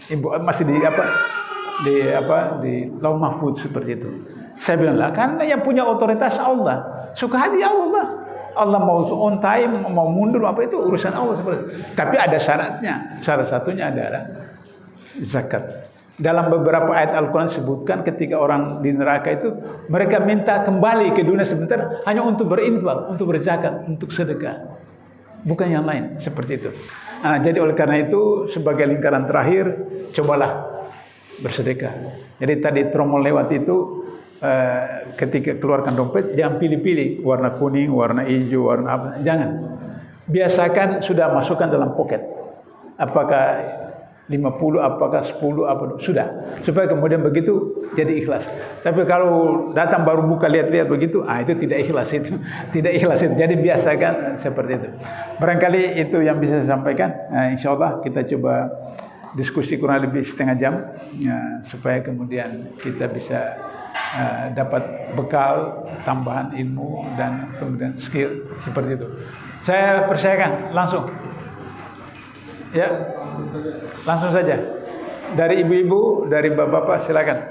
ibu, masih di Lauh Mahfuz seperti itu. Saya bilang lah, kan yang punya otoritas Allah. Suka hati Allah. Allah mau on time, mau mundur apa itu urusan Allah seperti itu. Tapi ada syaratnya. Salah satunya adalah zakat. Dalam beberapa ayat Al-Quran disebutkan ketika orang di neraka itu mereka minta kembali ke dunia sebentar hanya untuk berinfak, untuk berzakat, untuk sedekah, bukan yang lain seperti itu. Nah, jadi oleh karena itu sebagai lingkaran terakhir cobalah bersedekah. Jadi tadi tromol lewat itu ketika keluarkan dompet jangan pilih-pilih warna kuning, warna hijau, warna apa, jangan. Biasakan sudah masukkan dalam pocket. Apakah 50, apakah 10, apa sudah, supaya kemudian begitu jadi ikhlas. Tapi kalau datang baru buka lihat-lihat begitu, itu tidak ikhlas itu, tidak ikhlas itu. Jadi biasakan seperti itu. Barangkali itu yang bisa saya sampaikan. Insya Allah kita coba diskusi kurang lebih setengah jam, supaya kemudian kita bisa dapat bekal tambahan ilmu dan kemudian skill seperti itu. Saya percayakan langsung. Ya, langsung saja. Dari ibu-ibu, dari bapak-bapak silakan.